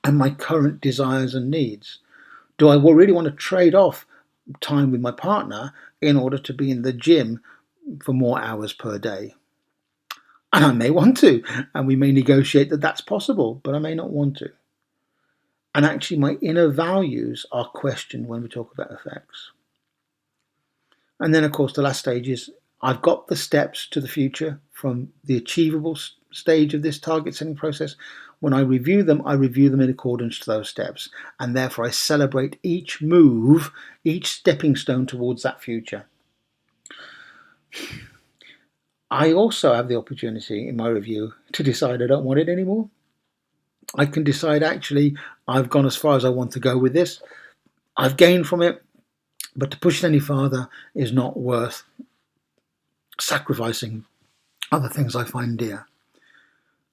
and my current desires and needs. Do I really want to trade off time with my partner in order to be in the gym for more hours per day? And I may want to, and we may negotiate that that's possible, but I may not want to. And actually, my inner values are questioned when we talk about effects. And then, of course, the last stage is I've got the steps to the future from the achievable stage of this target setting process. When I review them in accordance to those steps. And therefore, I celebrate each move, each stepping stone towards that future. I also have the opportunity in my review to decide I don't want it anymore. I can decide, actually, I've gone as far as I want to go with this. I've gained from it, but to push it any farther is not worth sacrificing other things I find dear.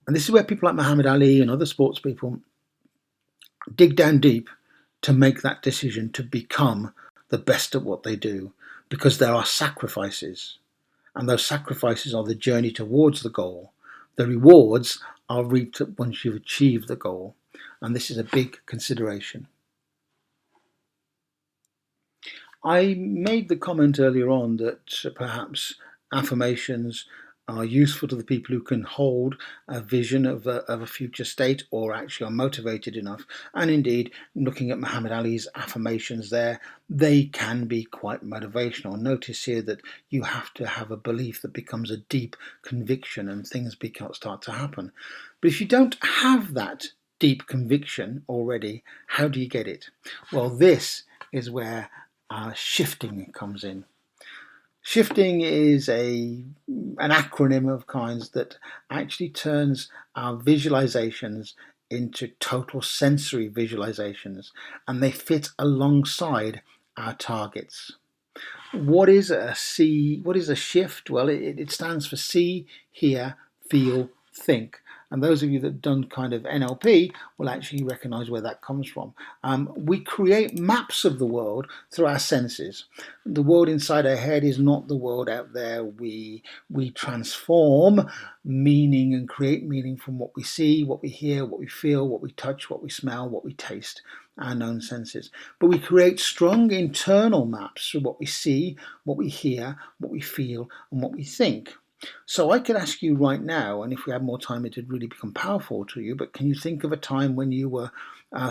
And this is where people like Muhammad Ali and other sports people dig down deep to make that decision to become the best at what they do, because there are sacrifices, and those sacrifices are the journey towards the goal. The rewards are reaped once you've achieved the goal, and this is a big consideration. I made the comment earlier on that perhaps affirmations are useful to the people who can hold a vision of a future state, or actually are motivated enough. And indeed, looking at Muhammad Ali's affirmations there, they can be quite motivational. Notice here that you have to have a belief that becomes a deep conviction and things start to happen. But if you don't have that deep conviction already, how do you get it? Well, this is where shifting comes in. Shifting is an acronym of kinds that actually turns our visualizations into total sensory visualizations, and they fit alongside our targets. What is a shift? Well, it stands for see, hear, feel, think. And those of you that have done kind of NLP will actually recognize where that comes from. We create maps of the world through our senses. The world inside our head is not the world out there. We transform meaning and create meaning from what we see, what we hear, what we feel, what we touch, what we smell, what we taste, our known senses. But we create strong internal maps through what we see, what we hear, what we feel, and what we think. So I could ask you right now, and if we had more time, it would really become powerful to you, but can you think of a time when you were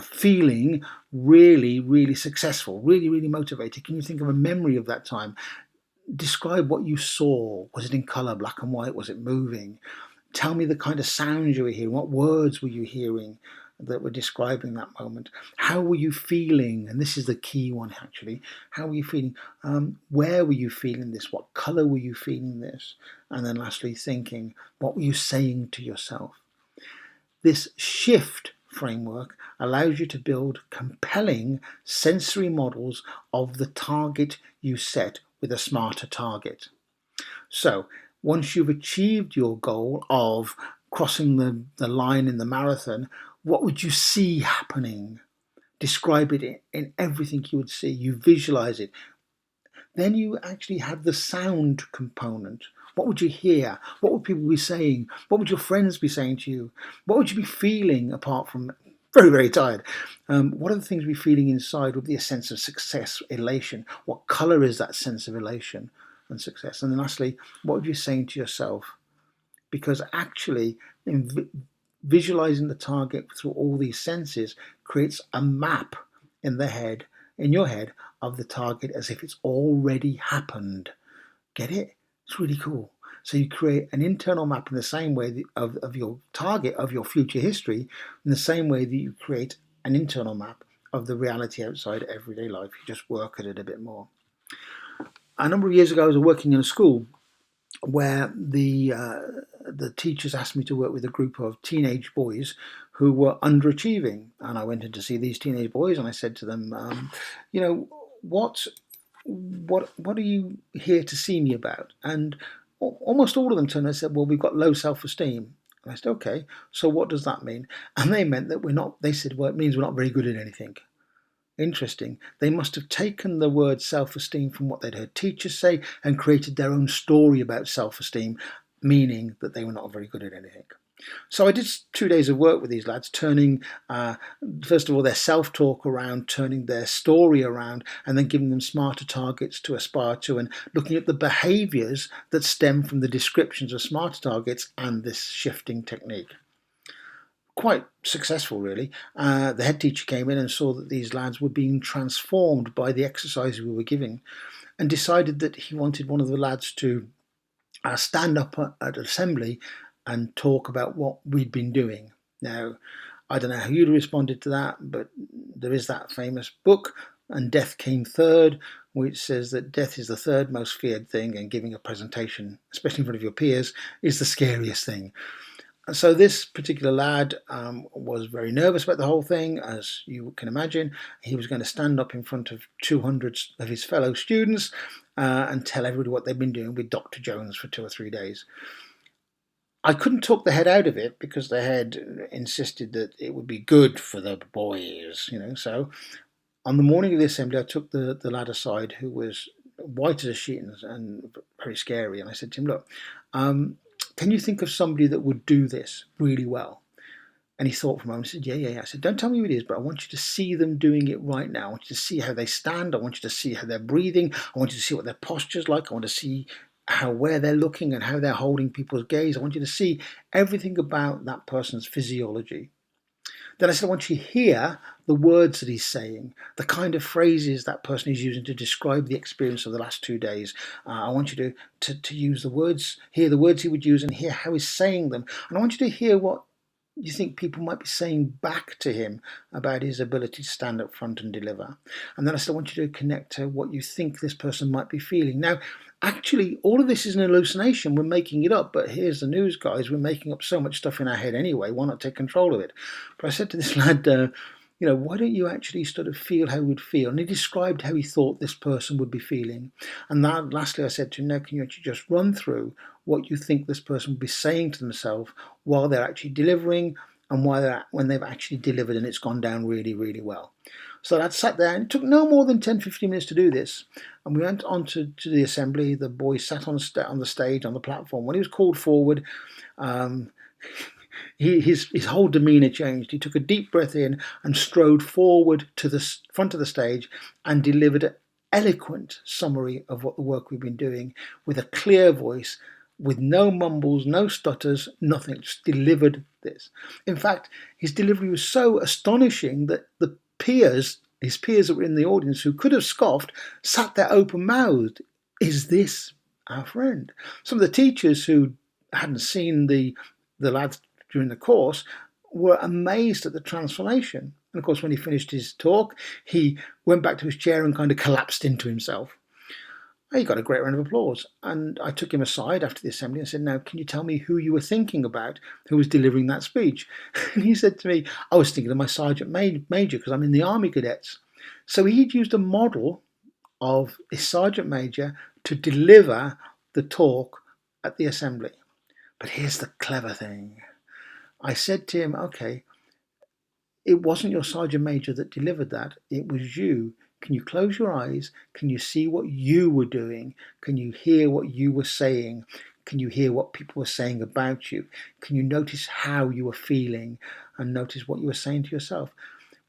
feeling really, really successful, really, really motivated? Can you think of a memory of that time? Describe what you saw. Was it in color, black and white? Was it moving? Tell me the kind of sounds you were hearing. What words were you hearing that were describing that moment? How were you feeling? And this is the key one, actually. How were you feeling? Where were you feeling this? What color were you feeling this? And then lastly, thinking, what were you saying to yourself? This shift framework allows you to build compelling sensory models of the target you set with a smarter target. So once you've achieved your goal of crossing the line in the marathon, what would you see happening? Describe it in everything you would see. You visualize it. Then you actually have the sound component. What would you hear? What would people be saying? What would your friends be saying to you? What would you be feeling apart from very, very tired? What are the things we're feeling inside? Would be a sense of success, elation. What color is that sense of elation and success? And then lastly, what would you be saying to yourself? Because actually, visualizing the target through all these senses creates a map in your head of the target as if it's already happened. Get it? It's really cool. So you create an internal map in the same way of your target, of your future history, in the same way that you create an internal map of the reality outside everyday life. You just work at it a bit more. A number of years ago, I was working in a school where the teachers asked me to work with a group of teenage boys who were underachieving, and I went in to see these teenage boys, and I said to them, what are you here to see me about? And almost all of them turned and said, well, we've got low self-esteem. And I said, okay, so what does that mean? And they meant that they said, well, it means we're not very good at anything. Interesting. They must have taken the word self-esteem from what they'd heard teachers say and created their own story about self-esteem, meaning that they were not very good at anything. So I did 2 days of work with these lads, turning, first of all, their self-talk around, turning their story around, and then giving them smarter targets to aspire to, and looking at the behaviours that stem from the descriptions of smarter targets and this shifting technique. Quite successful, really. The head teacher came in and saw that these lads were being transformed by the exercises we were giving, and decided that he wanted one of the lads to stand up at assembly and talk about what we'd been doing. Now, I don't know how you'd responded to that, but there is that famous book, And Death Came Third, which says that death is the third most feared thing, and giving a presentation, especially in front of your peers, is the scariest thing. So this particular lad was very nervous about the whole thing, as you can imagine. He was going to stand up in front of 200 of his fellow students and tell everybody what they'd been doing with Dr. Jones for 2 or 3 days. I couldn't talk the head out of it because the head insisted that it would be good for the boys, So on the morning of the assembly, I took the lad aside, who was white as a sheet and very scary, and I said to him, look, can you think of somebody that would do this really well? And he thought for a moment and said, yeah. I said, don't tell me who it is, but I want you to see them doing it right now. I want you to see how they stand. I want you to see how they're breathing. I want you to see what their posture's like. I want to see where they're looking and how they're holding people's gaze. I want you to see everything about that person's physiology. Then I said, I want you to hear the words that he's saying, the kind of phrases that person is using to describe the experience of the last 2 days. I want you to use the words, hear the words he would use and hear how he's saying them. And I want you to hear what you think people might be saying back to him about his ability to stand up front and deliver. And then I said, I want you to connect to what you think this person might be feeling. Now, actually, all of this is an hallucination. We're making it up, but here's the news, guys. We're making up so much stuff in our head anyway. Why not take control of it? But I said to this lad, why don't you actually sort of feel how he would feel? And he described how he thought this person would be feeling. And then lastly, I said to him, now can you actually just run through what you think this person would be saying to themselves while they're actually delivering, and when they've actually delivered and it's gone down really, really well. So I sat there, and it took no more than 10-15 minutes to do this. And we went on to the assembly. The boy sat on the stage, on the platform. When he was called forward, his whole demeanour changed. He took a deep breath in and strode forward to the front of the stage and delivered an eloquent summary of what the work we've been doing with a clear voice, with no mumbles, no stutters, nothing, just delivered this. In fact, his delivery was so astonishing that his peers that were in the audience, who could have scoffed, sat there open-mouthed. Is this our friend? Some of the teachers who hadn't seen the lads during the course were amazed at the transformation. And of course, when he finished his talk, he went back to his chair and kind of collapsed into himself. He got a great round of applause. And I took him aside after the assembly and said, now, can you tell me who you were thinking about, who was delivering that speech? And he said to me, I was thinking of my sergeant major because I'm in the Army Cadets. So he'd used a model of his sergeant major to deliver the talk at the assembly. But here's the clever thing. I said to him, okay, it wasn't your sergeant major that delivered that. It was you. Can you close your eyes? Can you see what you were doing? Can you hear what you were saying? Can you hear what people were saying about you? Can you notice how you were feeling and notice what you were saying to yourself?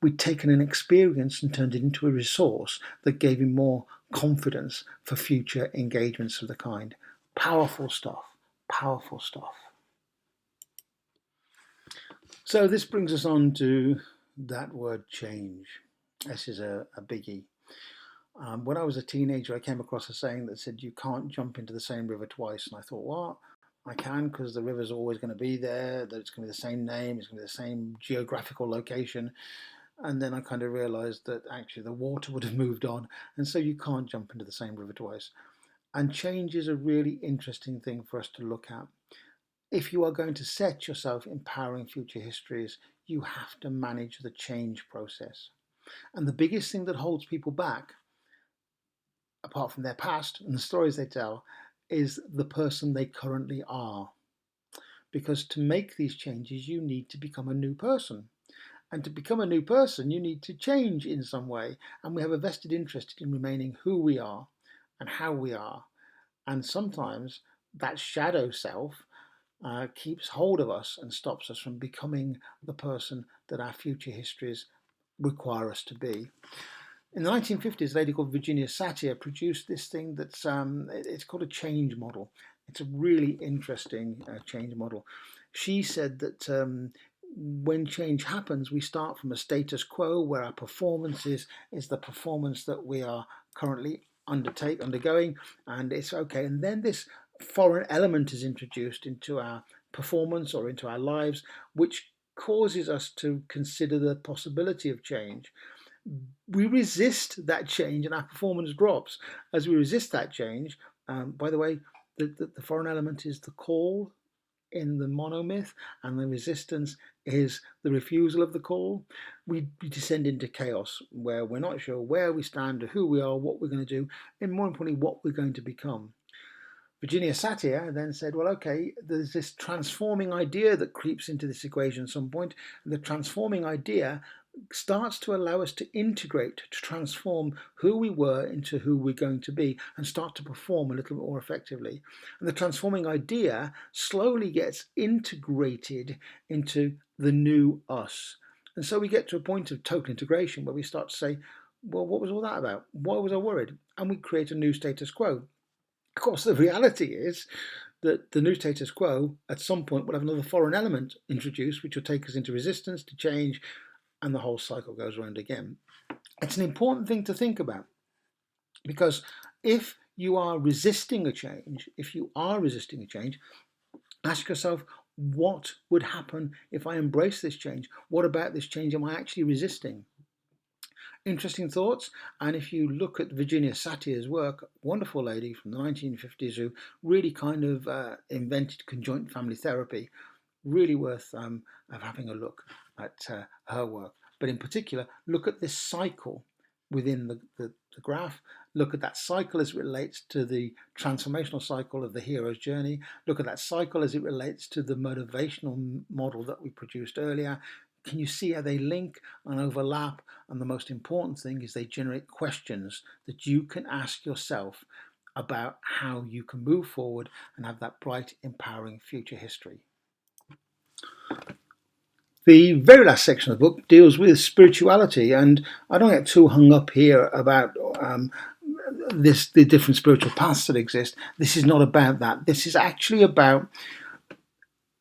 We'd taken an experience and turned it into a resource that gave him more confidence for future engagements of the kind. Powerful stuff. Powerful stuff. So this brings us on to that word change. This is a biggie. When I was a teenager, I came across a saying that said, you can't jump into the same river twice. And I thought, what? I can, because the river's always going to be there, that it's going to be the same name, it's going to be the same geographical location. And then I kind of realized that actually the water would have moved on. And so you can't jump into the same river twice. And change is a really interesting thing for us to look at. If you are going to set yourself empowering future histories, you have to manage the change process. And the biggest thing that holds people back, apart from their past and the stories they tell, is the person they currently are. Because to make these changes, you need to become a new person. And to become a new person, you need to change in some way. And we have a vested interest in remaining who we are and how we are. And sometimes that shadow self keeps hold of us and stops us from becoming the person that our future histories require us to be. In the 1950s, a lady called Virginia Satir produced this thing that's it's called a change model. It's a really interesting change model. She said that when change happens, we start from a status quo where our performance is the performance that we are currently undergoing, and it's okay. And then this foreign element is introduced into our performance or into our lives, which causes us to consider the possibility of change. We resist that change and our performance drops. As we resist that change, by the way, the foreign element is the call in the monomyth, and the resistance is the refusal of the call. We descend into chaos where we're not sure where we stand, or who we are, what we're going to do, and more importantly, what we're going to become. Virginia Satir then said, well, okay, there's this transforming idea that creeps into this equation at some point, and the transforming idea starts to allow us to integrate, to transform who we were into who we're going to be and start to perform a little bit more effectively. And the transforming idea slowly gets integrated into the new us. And so we get to a point of total integration where we start to say, well, what was all that about? Why was I worried? And we create a new status quo. Of course, the reality is that the new status quo at some point will have another foreign element introduced, which will take us into resistance to change, and the whole cycle goes around again. It's an important thing to think about, because if you are resisting a change, ask yourself, what would happen if I embrace this change? What about this change am I actually resisting? Interesting thoughts. And if you look at Virginia Satir's work, wonderful lady from the 1950s who really kind of invented conjoint family therapy, really worth having a look at her work. But in particular, look at this cycle within the graph. Look at that cycle as it relates to the transformational cycle of the hero's journey. Look at that cycle as it relates to the motivational model that we produced earlier. Can you see how they link and overlap? And the most important thing is they generate questions that you can ask yourself about how you can move forward and have that bright, empowering future history. The very last section of the book deals with spirituality, and I don't get too hung up here about the different spiritual paths that exist. This is not about that. This is actually about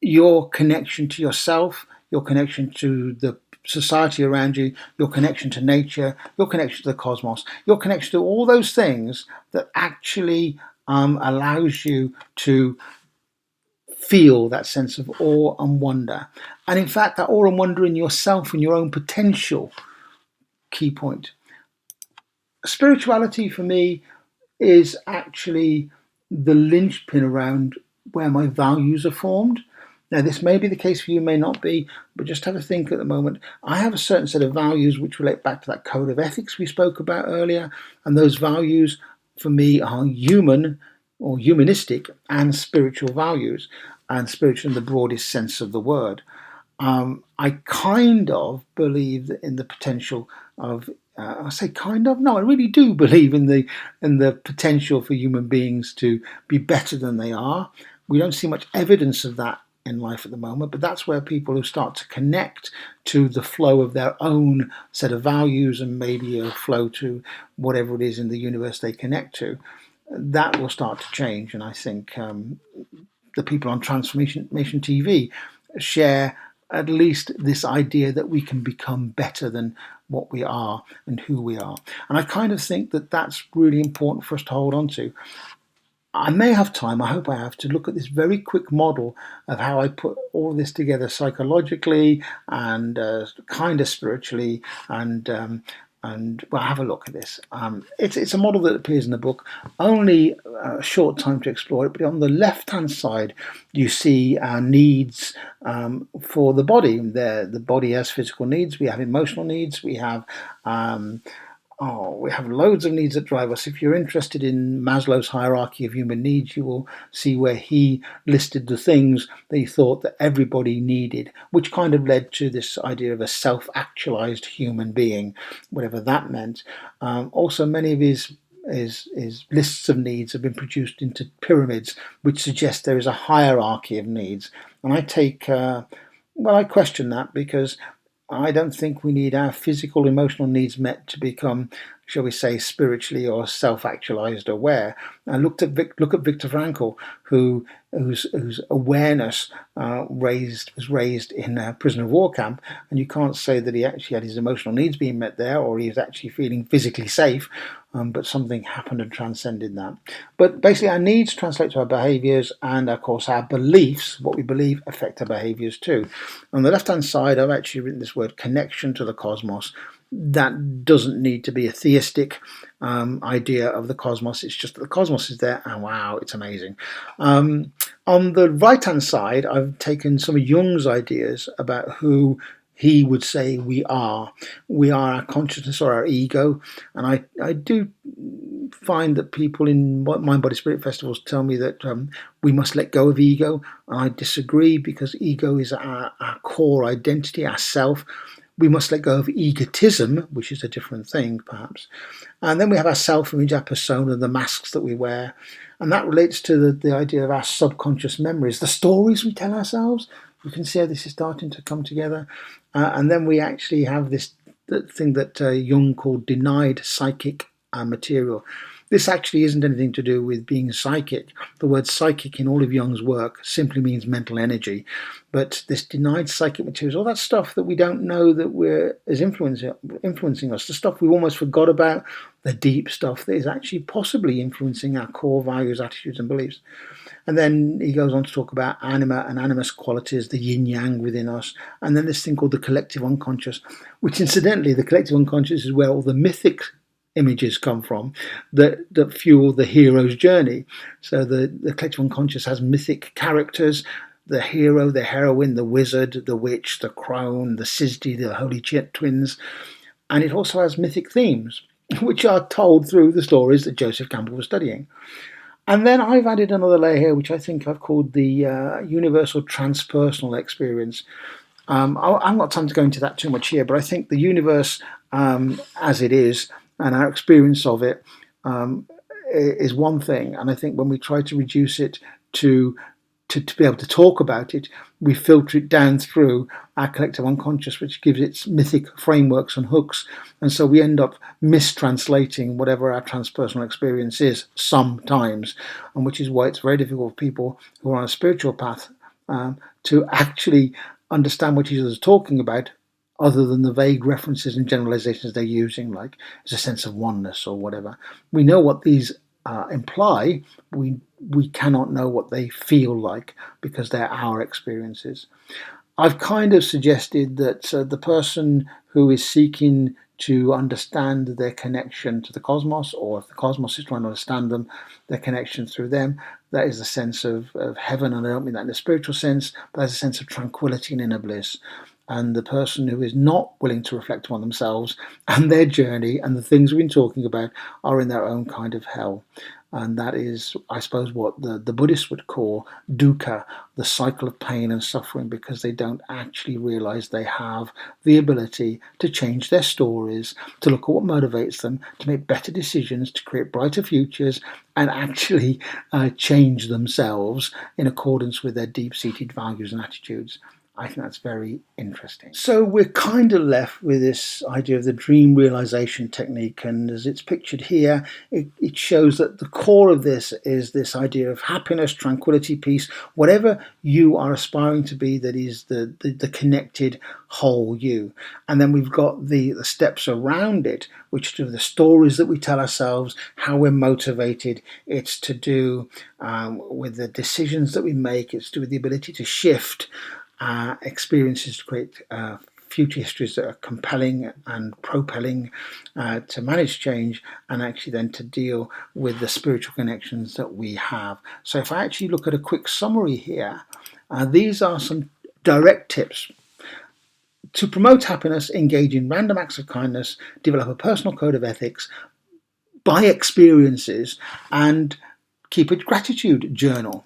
your connection to yourself, your connection to the society around you, your connection to nature, your connection to the cosmos, your connection to all those things that actually allows you to feel that sense of awe and wonder. And in fact, that awe and wonder in yourself and your own potential. Key point. Spirituality for me is actually the linchpin around where my values are formed. Now, this may be the case for you, may not be, but just have a think at the moment. I have a certain set of values which relate back to that code of ethics we spoke about earlier, and those values for me are human or humanistic and spiritual values, and spiritual in the broadest sense of the word. I kind of believe in the potential of I say kind of. No, I really do believe in the potential for human beings to be better than they are. We don't see much evidence of that in life at the moment, but that's where people who start to connect to the flow of their own set of values and maybe a flow to whatever it is in the universe they connect to, that will start to change. And I think the people on Transformation TV share at least this idea that we can become better than what we are and who we are. And I kind of think that that's really important for us to hold on to. I may have time, I hope I have, to look at this very quick model of how I put all this together psychologically and kind of spiritually, and well, have a look at this. It's a model that appears in the book. Only a short time to explore it, but on the left-hand side, you see our needs for the body. The body has physical needs. We have emotional needs. We have loads of needs that drive us. If you're interested in Maslow's hierarchy of human needs, you will see where he listed the things that he thought that everybody needed, which kind of led to this idea of a self-actualized human being, whatever that meant. Also, many of his is lists of needs have been produced into pyramids, which suggest there is a hierarchy of needs. And I question that, because I don't think we need our physical, emotional needs met to become, shall we say, spiritually or self-actualized aware. I look at Viktor Frankl, whose awareness was raised in a prisoner of war camp, and you can't say that he actually had his emotional needs being met there, or he was actually feeling physically safe. But something happened and transcended that. But basically, our needs translate to our behaviours, and of course, our beliefs, what we believe, affect our behaviours too. On the left-hand side, I've actually written this word connection to the cosmos. That doesn't need to be a theistic idea of the cosmos. It's just that the cosmos is there, and wow, it's amazing. On the right-hand side, I've taken some of Jung's ideas about who he would say we are. We are our consciousness or our ego. And I do find that people in Mind, Body, Spirit festivals tell me that we must let go of ego. And I disagree, because ego is our core identity, our self. We must let go of egotism, which is a different thing, perhaps. And then we have our self-image, our persona, the masks that we wear. And that relates to the idea of our subconscious memories, the stories we tell ourselves. You can see how this is starting to come together. And then we actually have this thing that Jung called denied psychic material. This actually isn't anything to do with being psychic. The word psychic in all of Jung's work simply means mental energy. But this denied psychic material, all that stuff that we don't know that is influencing us, the stuff we almost forgot about, the deep stuff that is actually possibly influencing our core values, attitudes and beliefs. And then he goes on to talk about anima and animus qualities, the yin-yang within us, and then this thing called the collective unconscious, which incidentally, the collective unconscious is where all the mythic images come from that fuel the hero's journey. So the collective unconscious has mythic characters, the hero, the heroine, the wizard, the witch, the crone, the Sizdi, the holy twins, and it also has mythic themes, which are told through the stories that Joseph Campbell was studying. And then I've added another layer here, which I think I've called the universal transpersonal experience. I haven't got time to go into that too much here, but I think the universe as it is and our experience of it is one thing. And I think when we try to reduce it to be able to talk about it, we filter it down through our collective unconscious, which gives its mythic frameworks and hooks. And so we end up mistranslating whatever our transpersonal experience is sometimes, and which is why it's very difficult for people who are on a spiritual path to actually understand what Jesus is talking about, other than the vague references and generalizations they're using, like there's a sense of oneness or whatever. We know what these imply. We cannot know what they feel like, because they're our experiences. I've kind of suggested that the person who is seeking to understand their connection to the cosmos, or if the cosmos is trying to understand them, their connection through them, that is a sense of heaven. And I don't mean that in a spiritual sense, but as a sense of tranquility and inner bliss. And the person who is not willing to reflect on themselves and their journey and the things we've been talking about are in their own kind of hell. And that is, I suppose, what the Buddhists would call dukkha, the cycle of pain and suffering, because they don't actually realize they have the ability to change their stories, to look at what motivates them, to make better decisions, to create brighter futures, and actually change themselves in accordance with their deep-seated values and attitudes. I think that's very interesting. So we're kind of left with this idea of the dream realization technique, and as it's pictured here, it shows that the core of this is this idea of happiness, tranquility, peace, whatever you are aspiring to be, that is the connected whole you. And then we've got the steps around it, which are the stories that we tell ourselves, how we're motivated. It's to do with the decisions that we make. It's to do with the ability to shift experiences to create future histories that are compelling and propelling, to manage change, and actually then to deal with the spiritual connections that we have. So if I actually look at a quick summary here, these are some direct tips. To promote happiness, engage in random acts of kindness, develop a personal code of ethics, buy experiences, and keep a gratitude journal.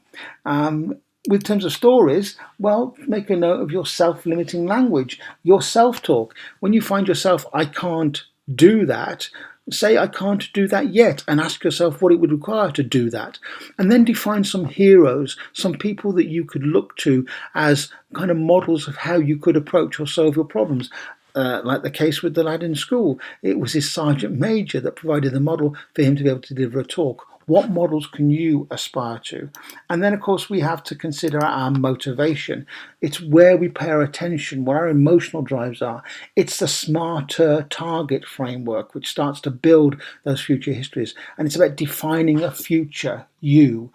With terms of stories, well, make a note of your self-limiting language, your self-talk. When you find yourself, I can't do that, say, I can't do that yet, and ask yourself what it would require to do that. And then define some heroes, some people that you could look to as kind of models of how you could approach or solve your problems. Like the case with the lad in school, it was his sergeant major that provided the model for him to be able to deliver a talk. What models can you aspire to? And then, of course, we have to consider our motivation. It's where we pay our attention, what our emotional drives are. It's the smarter target framework, which starts to build those future histories. And it's about defining a future you,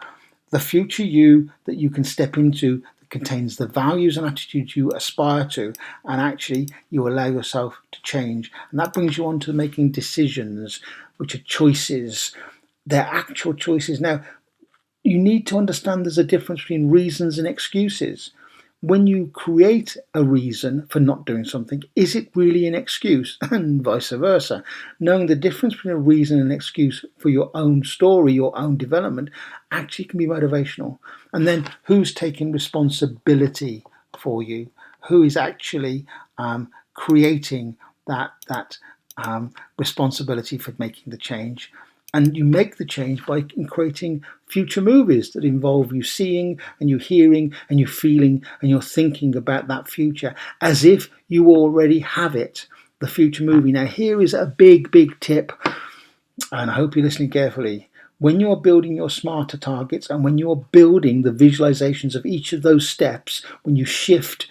the future you that you can step into, that contains the values and attitudes you aspire to, and actually you allow yourself to change. And that brings you on to making decisions, which are choices. They're actual choices. Now, you need to understand there's a difference between reasons and excuses. When you create a reason for not doing something, is it really an excuse? And vice versa. Knowing the difference between a reason and an excuse for your own story, your own development, actually can be motivational. And then who's taking responsibility for you? Who is actually creating that responsibility for making the change? And you make the change by creating future movies that involve you seeing and you hearing and you feeling and you're thinking about that future as if you already have it, the future movie. Now, here is a big tip, and I hope you're listening carefully. When you're building your smarter targets and when you're building the visualizations of each of those steps, when you shift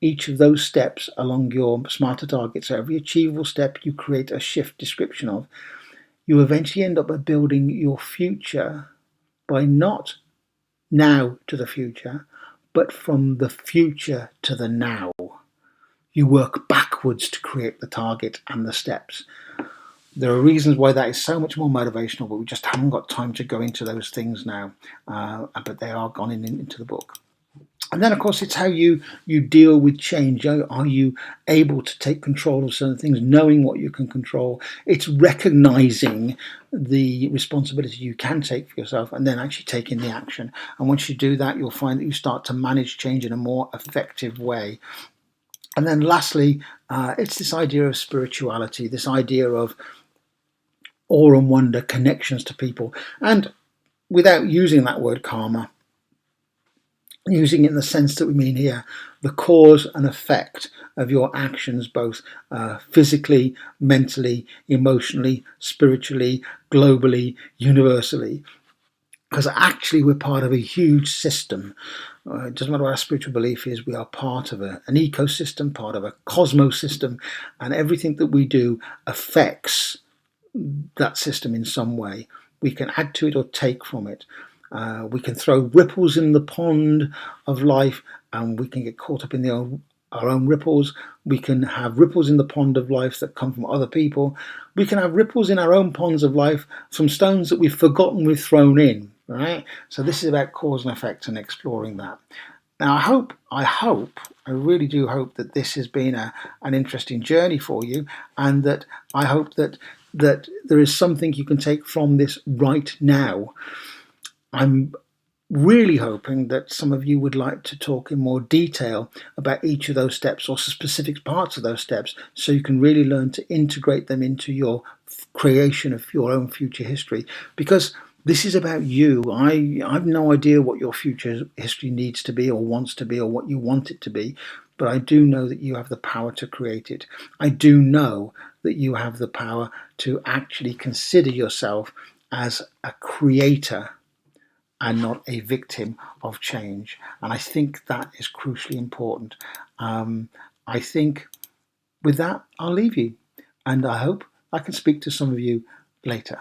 each of those steps along your smarter targets, so every achievable step you create a shift description of, you eventually end up by building your future by not now to the future, but from the future to the now. You work backwards to create the target and the steps. There are reasons why that is so much more motivational, but we just haven't got time to go into those things now. But they are gone into the book. And then, of course, it's how you deal with change. Are you able to take control of certain things, knowing what you can control? It's recognizing the responsibility you can take for yourself and then actually taking the action. And once you do that, you'll find that you start to manage change in a more effective way. And then lastly, it's this idea of spirituality, this idea of awe and wonder, connections to people. And without using that word karma, using it in the sense that we mean here, the cause and effect of your actions, both physically, mentally, emotionally, spiritually, globally, universally. Because actually we're part of a huge system. It doesn't matter what our spiritual belief is, we are part of an ecosystem, part of a cosmos system, and everything that we do affects that system in some way. We can add to it or take from it. We can throw ripples in the pond of life and we can get caught up in our own ripples. We can have ripples in the pond of life that come from other people. We can have ripples in our own ponds of life from stones that we've forgotten we've thrown in, right? So this is about cause and effect and exploring that. Now, I really do hope that this has been an interesting journey for you, and that I hope that there is something you can take from this right now. I'm really hoping that some of you would like to talk in more detail about each of those steps or specific parts of those steps so you can really learn to integrate them into your creation of your own future history, because this is about you. I have no idea what your future history needs to be or wants to be or what you want it to be, but I do know that you have the power to create it. I do know that you have the power to actually consider yourself as a creator and not a victim of change. And I think that is crucially important. I think with that, I'll leave you. And I hope I can speak to some of you later.